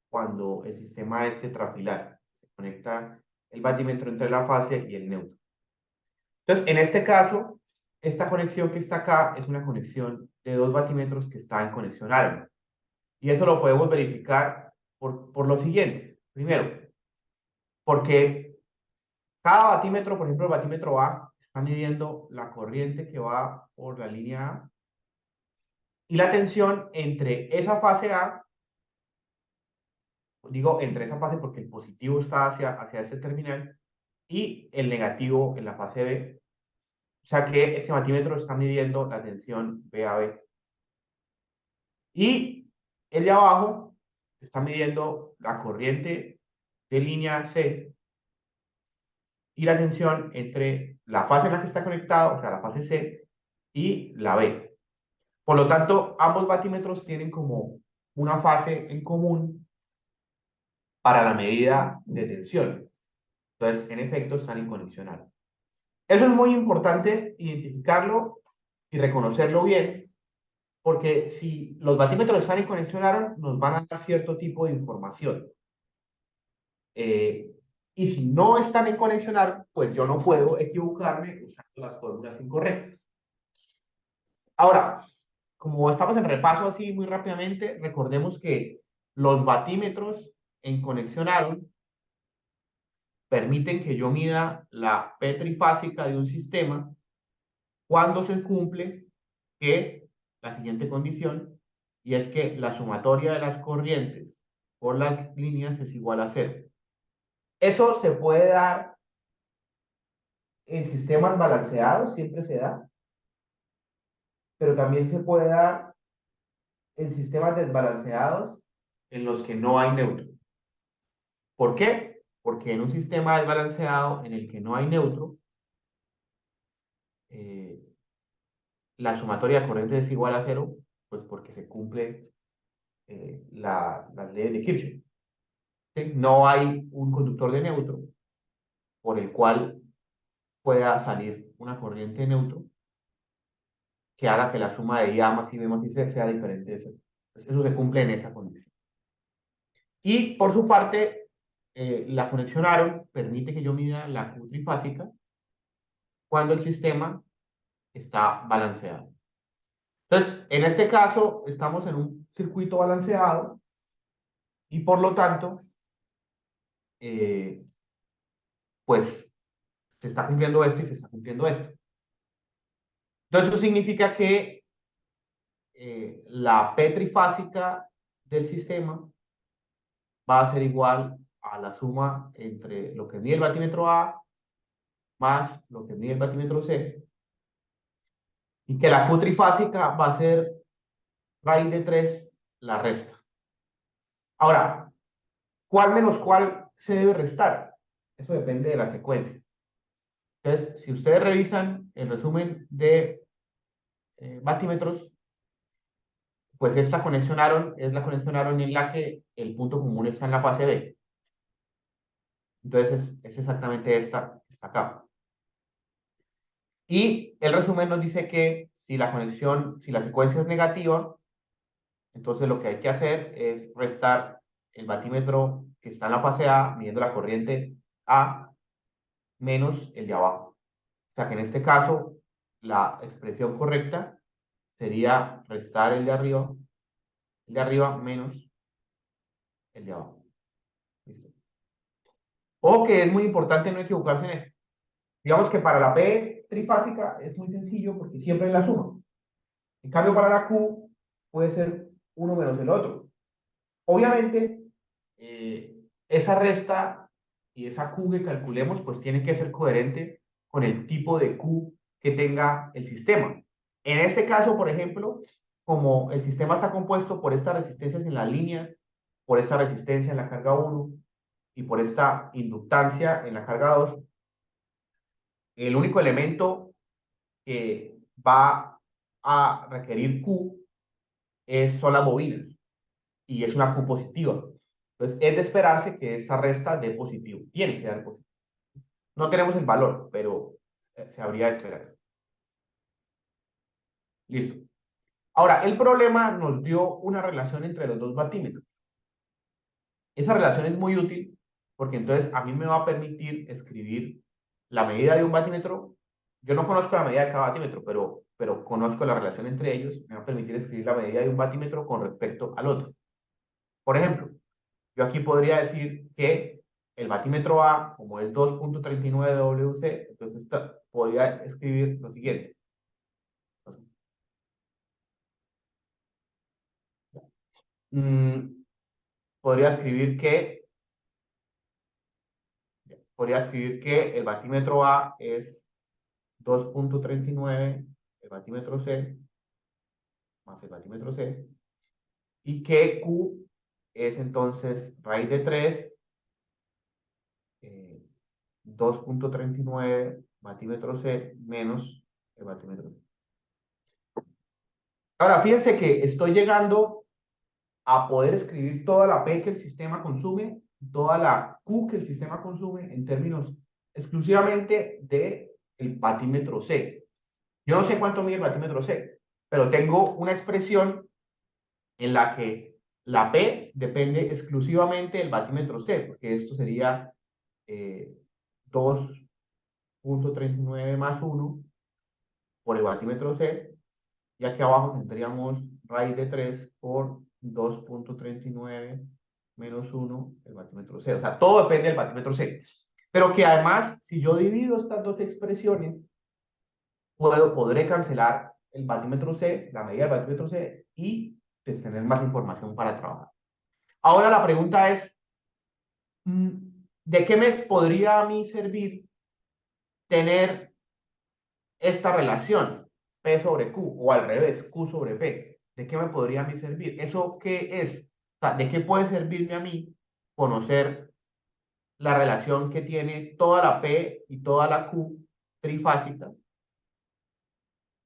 cuando el sistema es tetrapilar. Se conecta el batímetro entre la fase y el neutro. Entonces, en este caso, esta conexión que está acá es una conexión de dos batímetros que está en conexión ARM. Y eso lo podemos verificar por lo siguiente. Primero, porque cada batímetro, por ejemplo, el batímetro A, está midiendo la corriente que va por la línea A y la tensión entre esa fase A, digo entre esa fase porque el positivo está hacia ese terminal, y el negativo en la fase B. O sea que este batímetro está midiendo la tensión B a B. Y el de abajo está midiendo la corriente de línea C y la tensión entre la fase en la que está conectado, o sea, la fase C, y la B. Por lo tanto, ambos batímetros tienen como una fase en común para la medida de tensión. Entonces, en efecto, están inconexionados. Eso es muy importante identificarlo y reconocerlo bien, porque si los batímetros están inconexionados, nos van a dar cierto tipo de información. Y si no están en conexionar, pues yo no puedo equivocarme usando las fórmulas incorrectas. Ahora, como estamos en repaso así muy rápidamente, recordemos que los batímetros en conexión ARON permiten que yo mida la P trifásica de un sistema cuando se cumple que la siguiente condición, y es que la sumatoria de las corrientes por las líneas es igual a cero. Eso se puede dar en sistemas balanceados, siempre se da, pero también se puede dar en sistemas desbalanceados en los que no hay neutro. ¿Por qué? Porque en un sistema desbalanceado en el que no hay neutro, eh, la sumatoria de corrientes es igual a cero, pues porque se cumple las leyes de Kirchhoff. ¿Sí? No hay un conductor de neutro por el cual pueda salir una corriente de neutro que haga que la suma de I A más I B más I C sea diferente de cero. Entonces, eso se cumple en esa condición. Y por su parte, la conexión ARON permite que yo mida la Q trifásica cuando el sistema está balanceado. Entonces, en este caso, estamos en un circuito balanceado y por lo tanto, pues se está cumpliendo esto y se está cumpliendo esto. Entonces, eso significa que la P trifásica del sistema va a ser igual a la suma entre lo que mide el batímetro A más lo que mide el batímetro C, y que la Q trifásica va a ser raíz de 3 la resta. Ahora, ¿cuál menos cuál se debe restar? Eso depende de la secuencia. Entonces, si ustedes revisan el resumen de batímetros, pues esta conexión ARON es la conexión ARON en la que el punto común está en la fase B. Entonces, es exactamente esta que está acá. Y el resumen nos dice que si la conexión, si la secuencia es negativa, entonces lo que hay que hacer es restar el batímetro que está en la fase A, midiendo la corriente A, menos el de abajo. O sea que en este caso, la expresión correcta sería restar el de arriba menos el de abajo. ¿Listo? O que es muy importante no equivocarse en eso. Digamos que para la P trifásica es muy sencillo porque siempre es la suma. En cambio, para la Q puede ser uno menos el otro. Obviamente, esa resta y esa Q que calculemos, pues tiene que ser coherente con el tipo de Q que tenga el sistema. En este caso, por ejemplo, como el sistema está compuesto por estas resistencias en las líneas, por esta resistencia en la carga 1 y por esta inductancia en la carga 2, el único elemento que va a requerir Q son las bobinas y es una Q positiva. Entonces, es de esperarse que esta resta dé positivo. Tiene que dar positivo. No tenemos el valor, pero se habría de esperar. Listo. Ahora, el problema nos dio una relación entre los dos batímetros. Esa relación es muy útil porque entonces a mí me va a permitir escribir la medida de un batímetro. Yo no conozco la medida de cada batímetro, pero conozco la relación entre ellos. Me va a permitir escribir la medida de un batímetro con respecto al otro. Por ejemplo, yo aquí podría decir que el batímetro A, como es 2.39 WC, entonces podría escribir lo siguiente. Mm, podría escribir que el batímetro A es 2.39, el batímetro C, más el batímetro C, y que Q es entonces raíz de 3, 2.39 batímetro C menos el batímetro C. Ahora, fíjense que estoy llegando a poder escribir toda la P que el sistema consume, toda la Q que el sistema consume en términos exclusivamente de el batímetro C. Yo no sé cuánto mide el batímetro C, pero tengo una expresión en la que la P depende exclusivamente del batímetro C, porque esto sería 2.39 más 1 por el batímetro C, y aquí abajo tendríamos raíz de 3 por 2.39 menos 1 el batímetro C. O sea, todo depende del batímetro C. Pero que además, si yo divido estas dos expresiones, podré cancelar el batímetro C, la medida del batímetro C, y pues, tener más información para trabajar. Ahora la pregunta es, ¿de qué me podría a mí servir tener esta relación P sobre Q o al revés, Q sobre P? ¿De qué me podría a mí servir? ¿Eso qué es? O sea, ¿de qué puede servirme a mí conocer la relación que tiene toda la P y toda la Q trifásica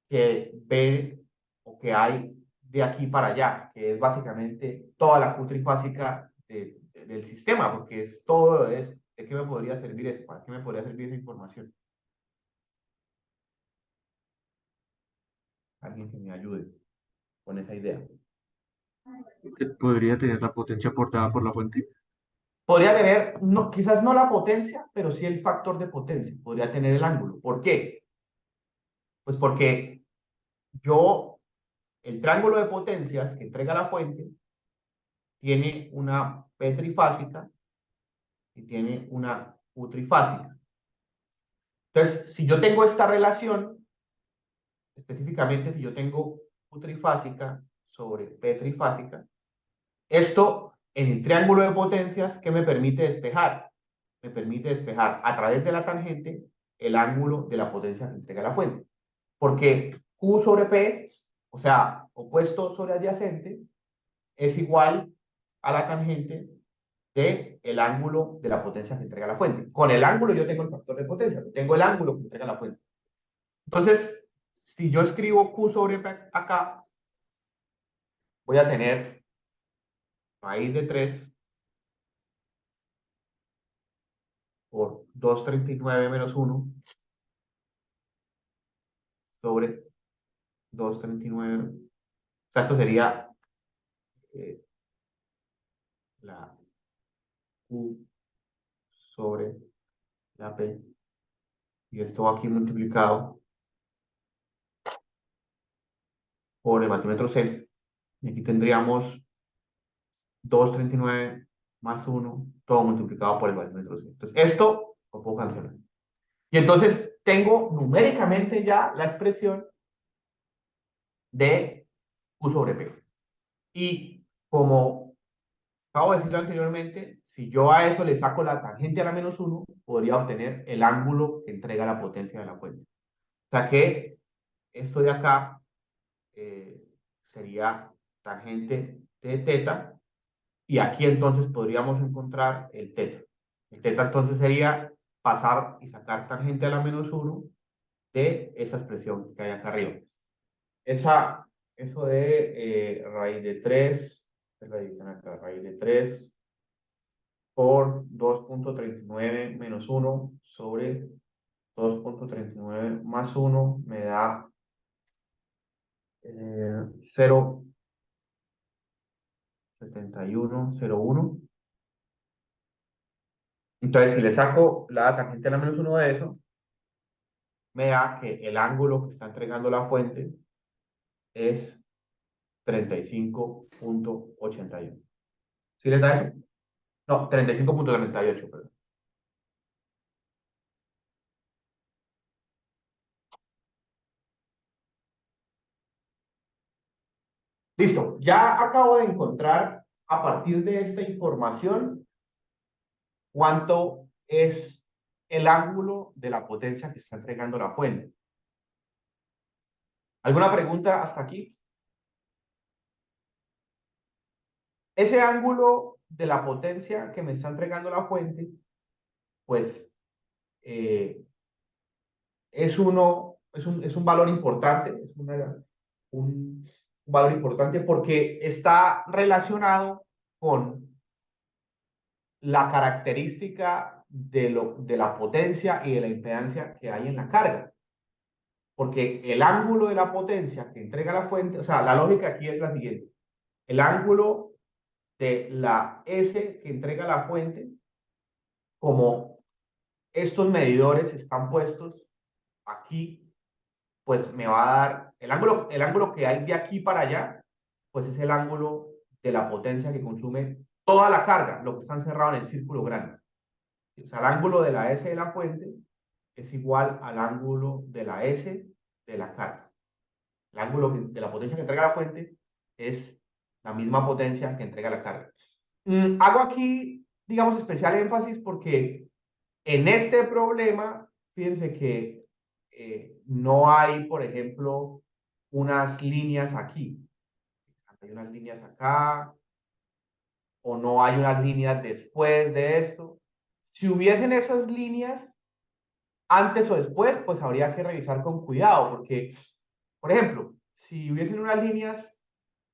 que ve o que hay de aquí para allá, que es básicamente toda la Q trifásica del sistema, porque es todo es, ¿de qué me podría servir eso? ¿Para qué me podría servir esa información? Alguien que me ayude con esa idea. Que podría tener la potencia aportada por la fuente. Podría tener, no, quizás no la potencia, pero sí el factor de potencia. Podría tener el ángulo. ¿Por qué? Pues porque yo, el triángulo de potencias que entrega la fuente, tiene una P trifásica y tiene una U trifásica. Entonces, si yo tengo esta relación, específicamente si yo tengo U trifásica sobre P trifásica, esto en el triángulo de potencias, ¿qué me permite despejar? Me permite despejar a través de la tangente el ángulo de la potencia que entrega la fuente. Porque Q sobre P, o sea, opuesto sobre adyacente, es igual a la tangente de el ángulo de la potencia que entrega la fuente. Con el ángulo yo tengo el factor de potencia, tengo el ángulo que entrega la fuente. Entonces, si yo escribo Q sobre P acá, voy a tener raíz de 3 por 239 menos 1 sobre 239. O sea, esto sería la Q sobre la P. Y esto aquí multiplicado por el batímetro C. Y aquí tendríamos 239 más 1, todo multiplicado por el batímetro C. Entonces, esto lo puedo cancelar. Y entonces tengo numéricamente ya la expresión de Q sobre P. Y como acabo de decirlo anteriormente, si yo a eso le saco la tangente a la menos 1, podría obtener el ángulo que entrega la potencia de la fuente. O sea que esto de acá sería tangente de teta, y aquí entonces podríamos encontrar el teta. El teta entonces sería pasar y sacar tangente a la menos 1 de esa expresión que hay acá arriba. Esa eso de raíz de 3, la división acá, raíz de 3 por 2.39 menos 1 sobre 2.39 más 1 me da 0,7101. Entonces, si le saco la tangente a la menos 1 de eso, me da que el ángulo que está entregando la fuente es 35.81. ¿Sí les da eso? No, 35.38, perdón. Listo, ya acabo de encontrar a partir de esta información cuánto es el ángulo de la potencia que está entregando la fuente. ¿Alguna pregunta hasta aquí? Ese ángulo de la potencia que me está entregando la fuente, pues es un valor importante, un valor importante porque está relacionado con la característica de la potencia y de la impedancia que hay en la carga. Porque el ángulo de la potencia que entrega la fuente, o sea, la lógica aquí es la siguiente. El ángulo de la S que entrega la fuente, como estos medidores están puestos aquí, pues me va a dar el ángulo que hay de aquí para allá, pues es el ángulo de la potencia que consume toda la carga, lo que está encerrado en el círculo grande. O sea, el ángulo de la S de la fuente es igual al ángulo de la S de la carga. El ángulo de la potencia que entrega la fuente es la misma potencia que entrega la carga. Hago aquí, digamos, especial énfasis porque en este problema, fíjense que no hay, por ejemplo, unas líneas aquí. Hay unas líneas acá, o no hay unas líneas después de esto. Si hubiesen esas líneas antes o después, pues habría que revisar con cuidado, porque, por ejemplo, si hubiesen unas líneas,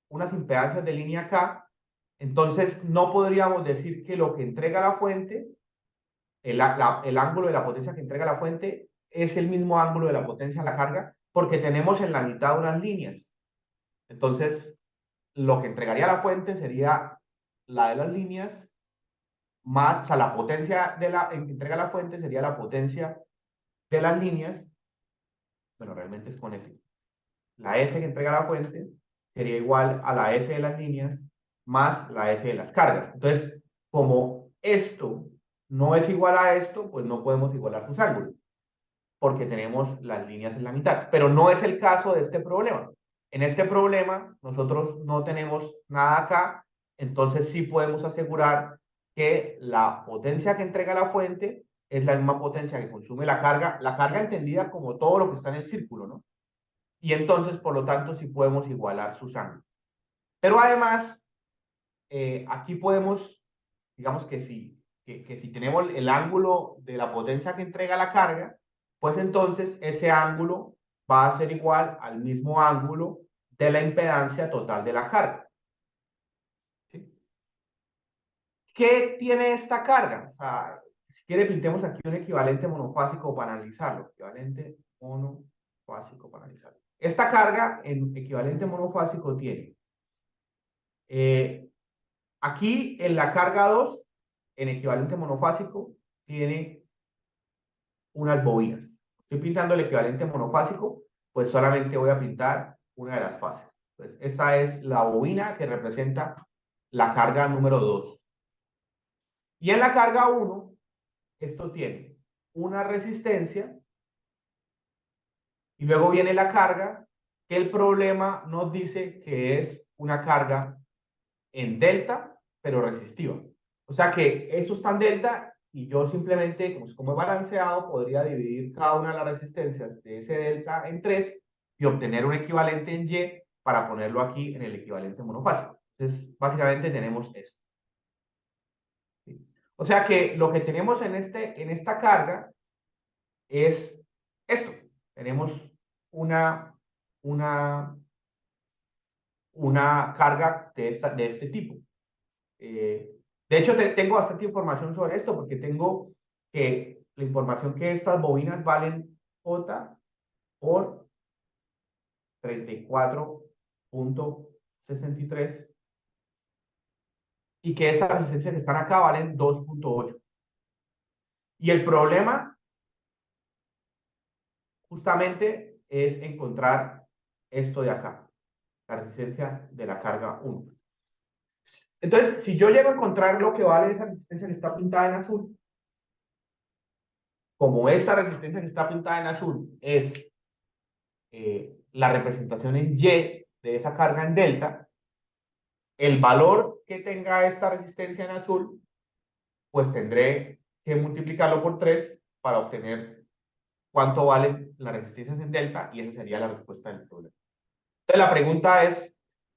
unas impedancias de línea acá, entonces no podríamos decir que lo que entrega la fuente, el ángulo de la potencia que entrega la fuente, es el mismo ángulo de la potencia en la carga, porque tenemos en la mitad unas líneas. Entonces, lo que entregaría la fuente sería la de las líneas, más, o sea, la potencia que entrega la fuente sería la potencia de las líneas, bueno, realmente es con S. La S que entrega la fuente sería igual a la S de las líneas más la S de las cargas. Entonces, como esto no es igual a esto, pues no podemos igualar sus ángulos, porque tenemos las líneas en la mitad. Pero no es el caso de este problema. En este problema, nosotros no tenemos nada acá, entonces sí podemos asegurar que la potencia que entrega la fuente es la misma potencia que consume la carga entendida como todo lo que está en el círculo, ¿no? Y entonces, por lo tanto, sí podemos igualar sus ángulos. Pero además, aquí podemos, digamos que si tenemos el ángulo de la potencia que entrega la carga, pues entonces ese ángulo va a ser igual al mismo ángulo de la impedancia total de la carga. ¿Sí? ¿Qué tiene esta carga? O sea, si quiere, pintemos aquí un equivalente monofásico para analizarlo. Equivalente monofásico para analizarlo. Esta carga en equivalente monofásico tiene aquí en la carga 2, en equivalente monofásico, tiene unas bobinas. Estoy pintando el equivalente monofásico, pues solamente voy a pintar una de las fases. Entonces, esta es la bobina que representa la carga número 2. Y en la carga 1, esto tiene una resistencia y luego viene la carga, que el problema nos dice que es una carga en delta, pero resistiva. O sea que eso está en delta y yo simplemente, como es balanceado, podría dividir cada una de las resistencias de ese delta en 3 y obtener un equivalente en Y para ponerlo aquí en el equivalente monofásico. Entonces, básicamente tenemos esto. ¿Sí? O sea que lo que tenemos en esta carga es esto. Tenemos una una carga de este tipo. De hecho, tengo bastante información sobre esto porque tengo que la información que estas bobinas valen J por 34.63 y que estas resistencias que están acá valen 2.8. Y el problema justamente es encontrar esto de acá, la resistencia de la carga 1. Entonces, si yo llego a encontrar lo que vale esa resistencia que está pintada en azul, como esta resistencia que está pintada en azul es la representación en Y de esa carga en delta, el valor que tenga esta resistencia en azul, pues tendré que multiplicarlo por 3 para obtener cuánto valen las resistencias en delta y esa sería la respuesta del problema. Entonces la pregunta es,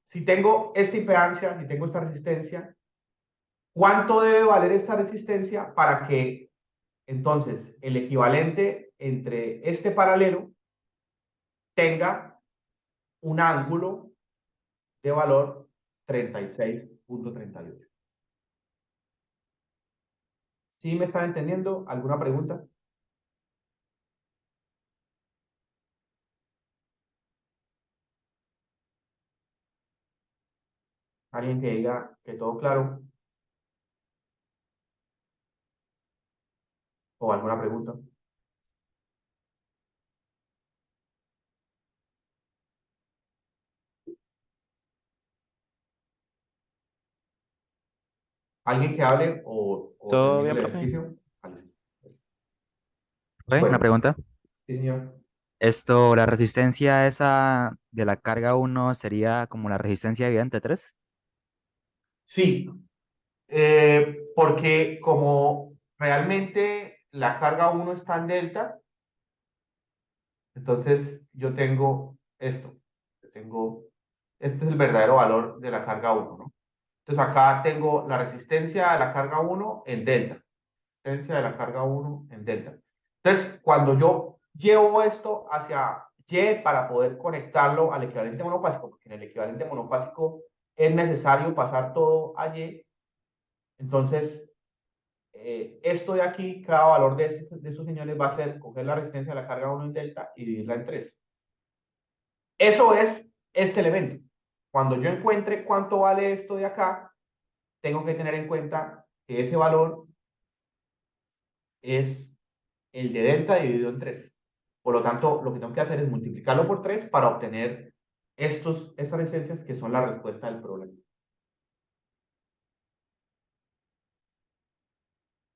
si tengo esta impedancia, si tengo esta resistencia, ¿cuánto debe valer esta resistencia para que entonces el equivalente entre este paralelo tenga un ángulo de valor 36.38? ¿Sí me están entendiendo? ¿Alguna pregunta? ¿Alguien que diga que todo claro? ¿O alguna pregunta? ¿Alguien que hable o ¿Todo termine bien, el profe? ejercicio? Vale. Una Bueno, pregunta. sí, señor. La resistencia esa de la carga uno sería como la resistencia evidente 3. Sí, porque como realmente la carga 1 está en delta, entonces yo tengo esto. Este es el verdadero valor de la carga 1, ¿no? Entonces acá tengo la resistencia de la carga 1 en delta. Resistencia de la carga 1 en delta. Entonces, cuando yo llevo esto hacia Y para poder conectarlo al equivalente monofásico, porque en el equivalente monofásico es necesario pasar todo a Y, entonces esto de aquí, cada valor de estos señores va a ser coger la resistencia de la carga 1 en delta y dividirla en 3. Eso es este elemento. Cuando yo encuentre cuánto vale esto de acá, tengo que tener en cuenta que ese valor es el de delta dividido en 3. Por lo tanto, lo que tengo que hacer es multiplicarlo por 3 para obtener estas resistencias que son la respuesta del problema.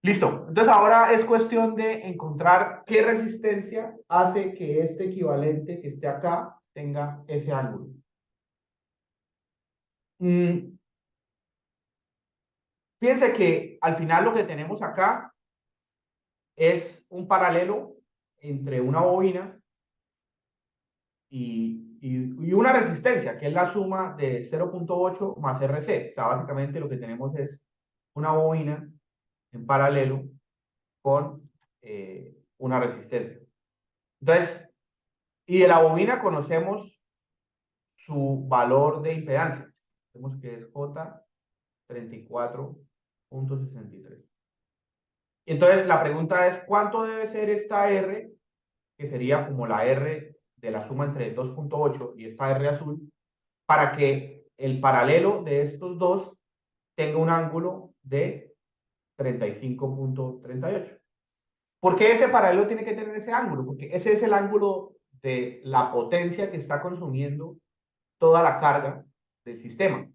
Listo. Entonces ahora es cuestión de encontrar qué resistencia hace que este equivalente que esté acá tenga ese ángulo. Fíjense que al final lo que tenemos acá es un paralelo entre una bobina y una resistencia, que es la suma de 0.8 más RC. O sea, básicamente lo que tenemos es una bobina en paralelo con una resistencia. Entonces, y de la bobina conocemos su valor de impedancia. Vemos que es J 34.63. Entonces, la pregunta es, ¿cuánto debe ser esta R, que sería como la R de la suma entre 2.8 y esta R azul, para que el paralelo de estos dos tenga un ángulo de 35.38? ¿Por qué ese paralelo tiene que tener ese ángulo? Porque ese es el ángulo de la potencia que está consumiendo toda la carga del sistema.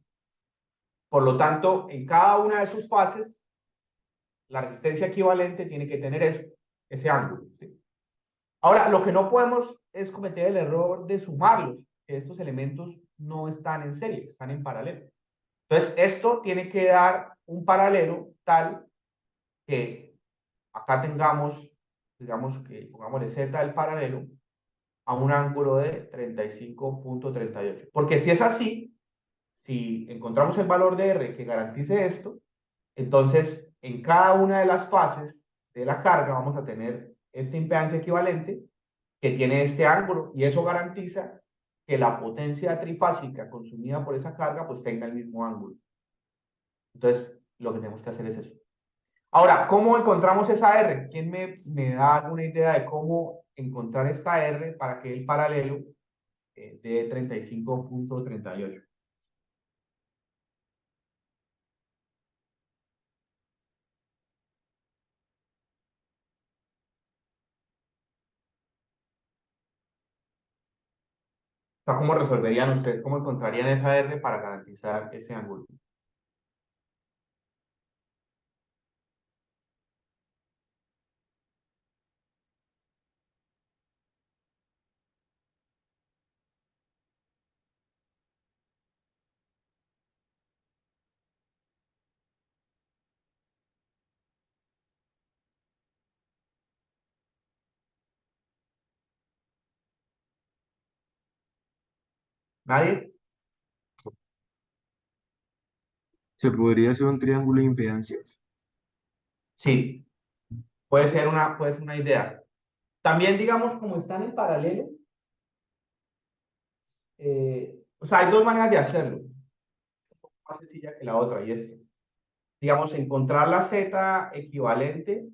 Por lo tanto, en cada una de sus fases, la resistencia equivalente tiene que tener eso, ese ángulo, ¿sí? Ahora, lo que no podemos es cometer el error de sumarlos, que estos elementos no están en serie, están en paralelo. Entonces, esto tiene que dar un paralelo tal que acá tengamos, digamos que pongámosle Z del paralelo a un ángulo de 35.38. Porque si es así, si encontramos el valor de R que garantice esto, entonces en cada una de las fases de la carga vamos a tener esta impedancia equivalente que tiene este ángulo y eso garantiza que la potencia trifásica consumida por esa carga pues tenga el mismo ángulo. Entonces, lo que tenemos que hacer es eso. Ahora, ¿cómo encontramos esa R? ¿Quién me da alguna idea de cómo encontrar esta R para que el paralelo dé 35.38? O sea, ¿cómo resolverían ustedes? ¿Cómo encontrarían esa R para garantizar ese ángulo? ¿Nadie? Se podría hacer un triángulo de impedancias. Sí, puede ser una idea. También, digamos, como están en paralelo, o sea, hay dos maneras de hacerlo. Más sencilla que la otra, y es, digamos, encontrar la z equivalente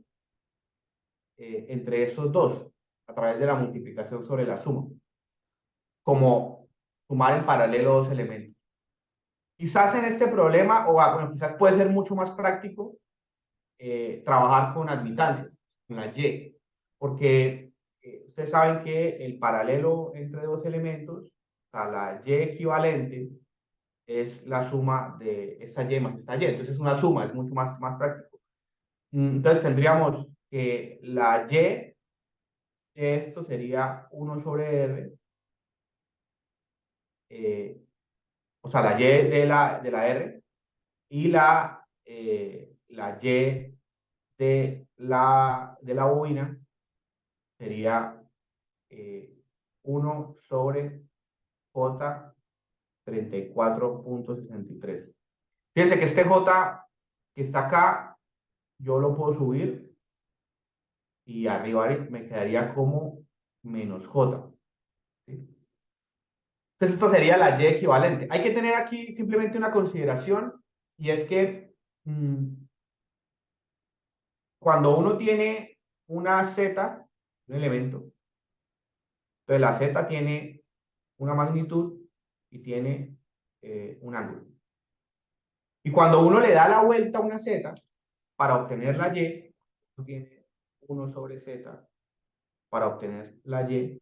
entre esos dos, a través de la multiplicación sobre la suma, como sumar en paralelo dos elementos. Quizás en este problema, o bueno, quizás puede ser mucho más práctico trabajar con admitancias, con la y, porque ustedes saben que el paralelo entre dos elementos, o sea, la y equivalente, es la suma de esta y más esta y. Entonces es una suma, es mucho más práctico. Entonces tendríamos que la y de esto sería 1 sobre r, o sea, la y de la r, y la y de la bobina sería 1 sobre j 34.63. Fíjense que este j que está acá, yo lo puedo subir y arriba me quedaría como menos j. ¿Sí? Entonces, esta sería la y equivalente. Hay que tener aquí simplemente una consideración, y es que cuando uno tiene una z, un elemento, entonces la z tiene una magnitud y tiene un ángulo. Y cuando uno le da la vuelta a una z, para obtener la y, uno tiene 1 sobre z para obtener la y,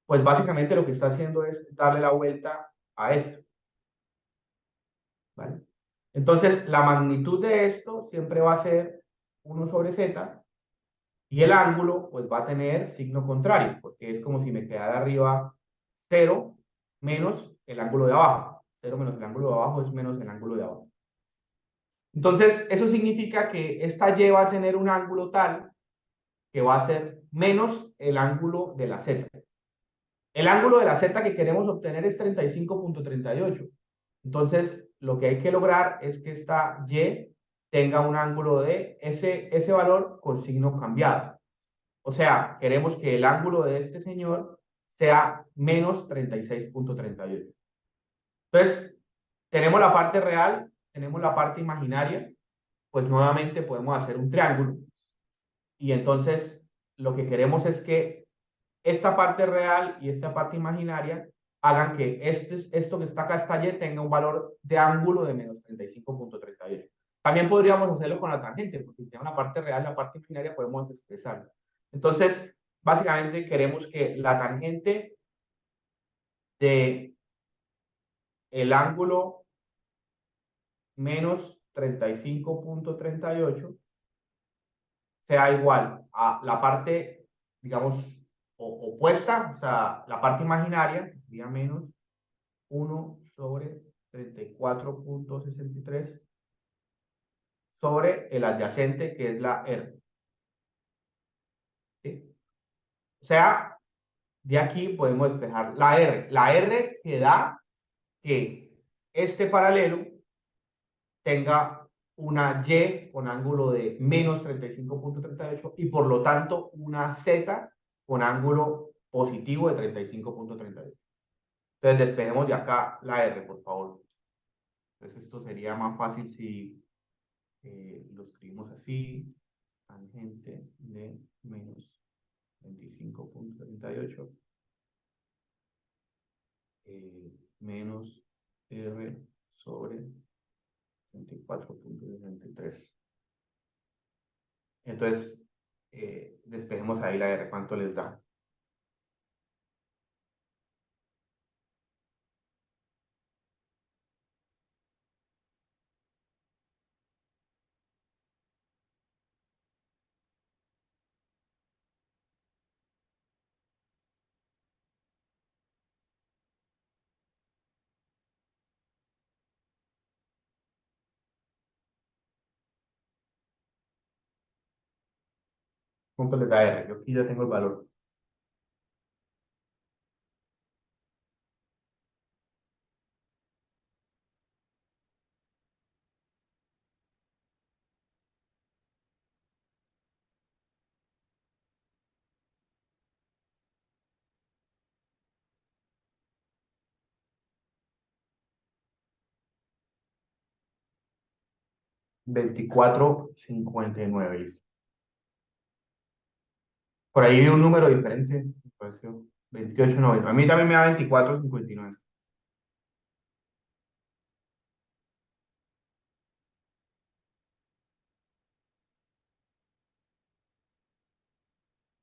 pues básicamente lo que está haciendo es darle la vuelta a esto. ¿Vale? Entonces, la magnitud de esto siempre va a ser 1 sobre z, y el ángulo pues va a tener signo contrario, porque es como si me quedara arriba 0 menos el ángulo de abajo. 0 menos el ángulo de abajo es menos el ángulo de abajo. Entonces, eso significa que esta y va a tener un ángulo tal que va a ser menos el ángulo de la z. El ángulo de la z que queremos obtener es 35.38. Entonces, lo que hay que lograr es que esta y tenga un ángulo de ese valor con signo cambiado. O sea, queremos que el ángulo de este señor sea menos 36.38. Entonces, tenemos la parte real, tenemos la parte imaginaria, pues nuevamente podemos hacer un triángulo. Y entonces, lo que queremos es que esta parte real y esta parte imaginaria hagan que esto que está acá, esta y, tenga un valor de ángulo de menos 35.38. También podríamos hacerlo con la tangente, porque si tenemos la parte real y la parte imaginaria podemos expresarlo. Entonces, básicamente queremos que la tangente de el ángulo menos 35.38 sea igual a la parte, digamos, opuesta, o sea, la parte imaginaria, sería menos 1 sobre 34.63 sobre el adyacente, que es la R. ¿Sí? O sea, de aquí podemos despejar la R. La R que da que este paralelo tenga una Y con ángulo de menos 35.38 y por lo tanto una Z con ángulo positivo de 35.38. Entonces despejemos de acá la R, por favor. Entonces esto sería más fácil si lo escribimos así. Tangente de menos 25.38 menos R sobre 24.63. Entonces, despejemos ahí la R. ¿Cuánto les da? ¿Cuánto les da R? Yo aquí ya tengo el valor. $24.59. Listo. Por ahí vi un número diferente. Me pareció 28.90. A mí también me da 24.59.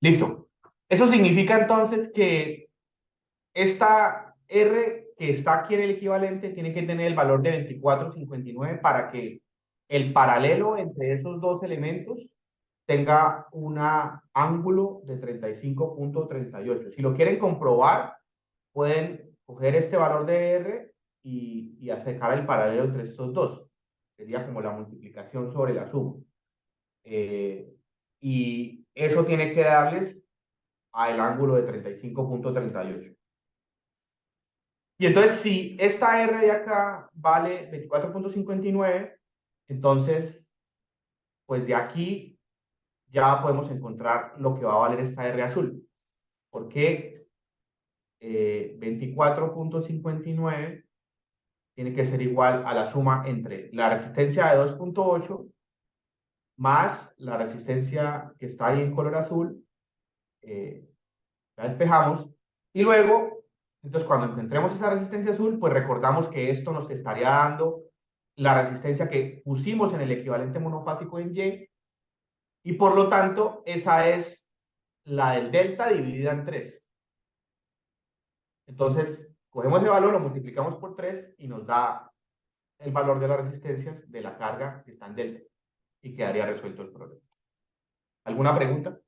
Listo. Eso significa entonces que esta R que está aquí en el equivalente tiene que tener el valor de 24.59 para que el paralelo entre esos dos elementos tenga un ángulo de 35.38. Si lo quieren comprobar, pueden coger este valor de R y sacar el paralelo entre estos dos. Sería como la multiplicación sobre la suma. Y eso tiene que darles al ángulo de 35.38. Y entonces, si esta R de acá vale 24.59, entonces, pues de aquí ya podemos encontrar lo que va a valer esta R azul. Porque 24.59 tiene que ser igual a la suma entre la resistencia de 2.8 más la resistencia que está ahí en color azul. La despejamos. Y luego, entonces cuando encontremos esa resistencia azul, pues recordamos que esto nos estaría dando la resistencia que pusimos en el equivalente monofásico en Y, y por lo tanto esa es la del delta dividida en 3. Entonces, cogemos ese valor, lo multiplicamos por 3 y nos da el valor de las resistencias de la carga que está en delta, y quedaría resuelto el problema. ¿Alguna pregunta?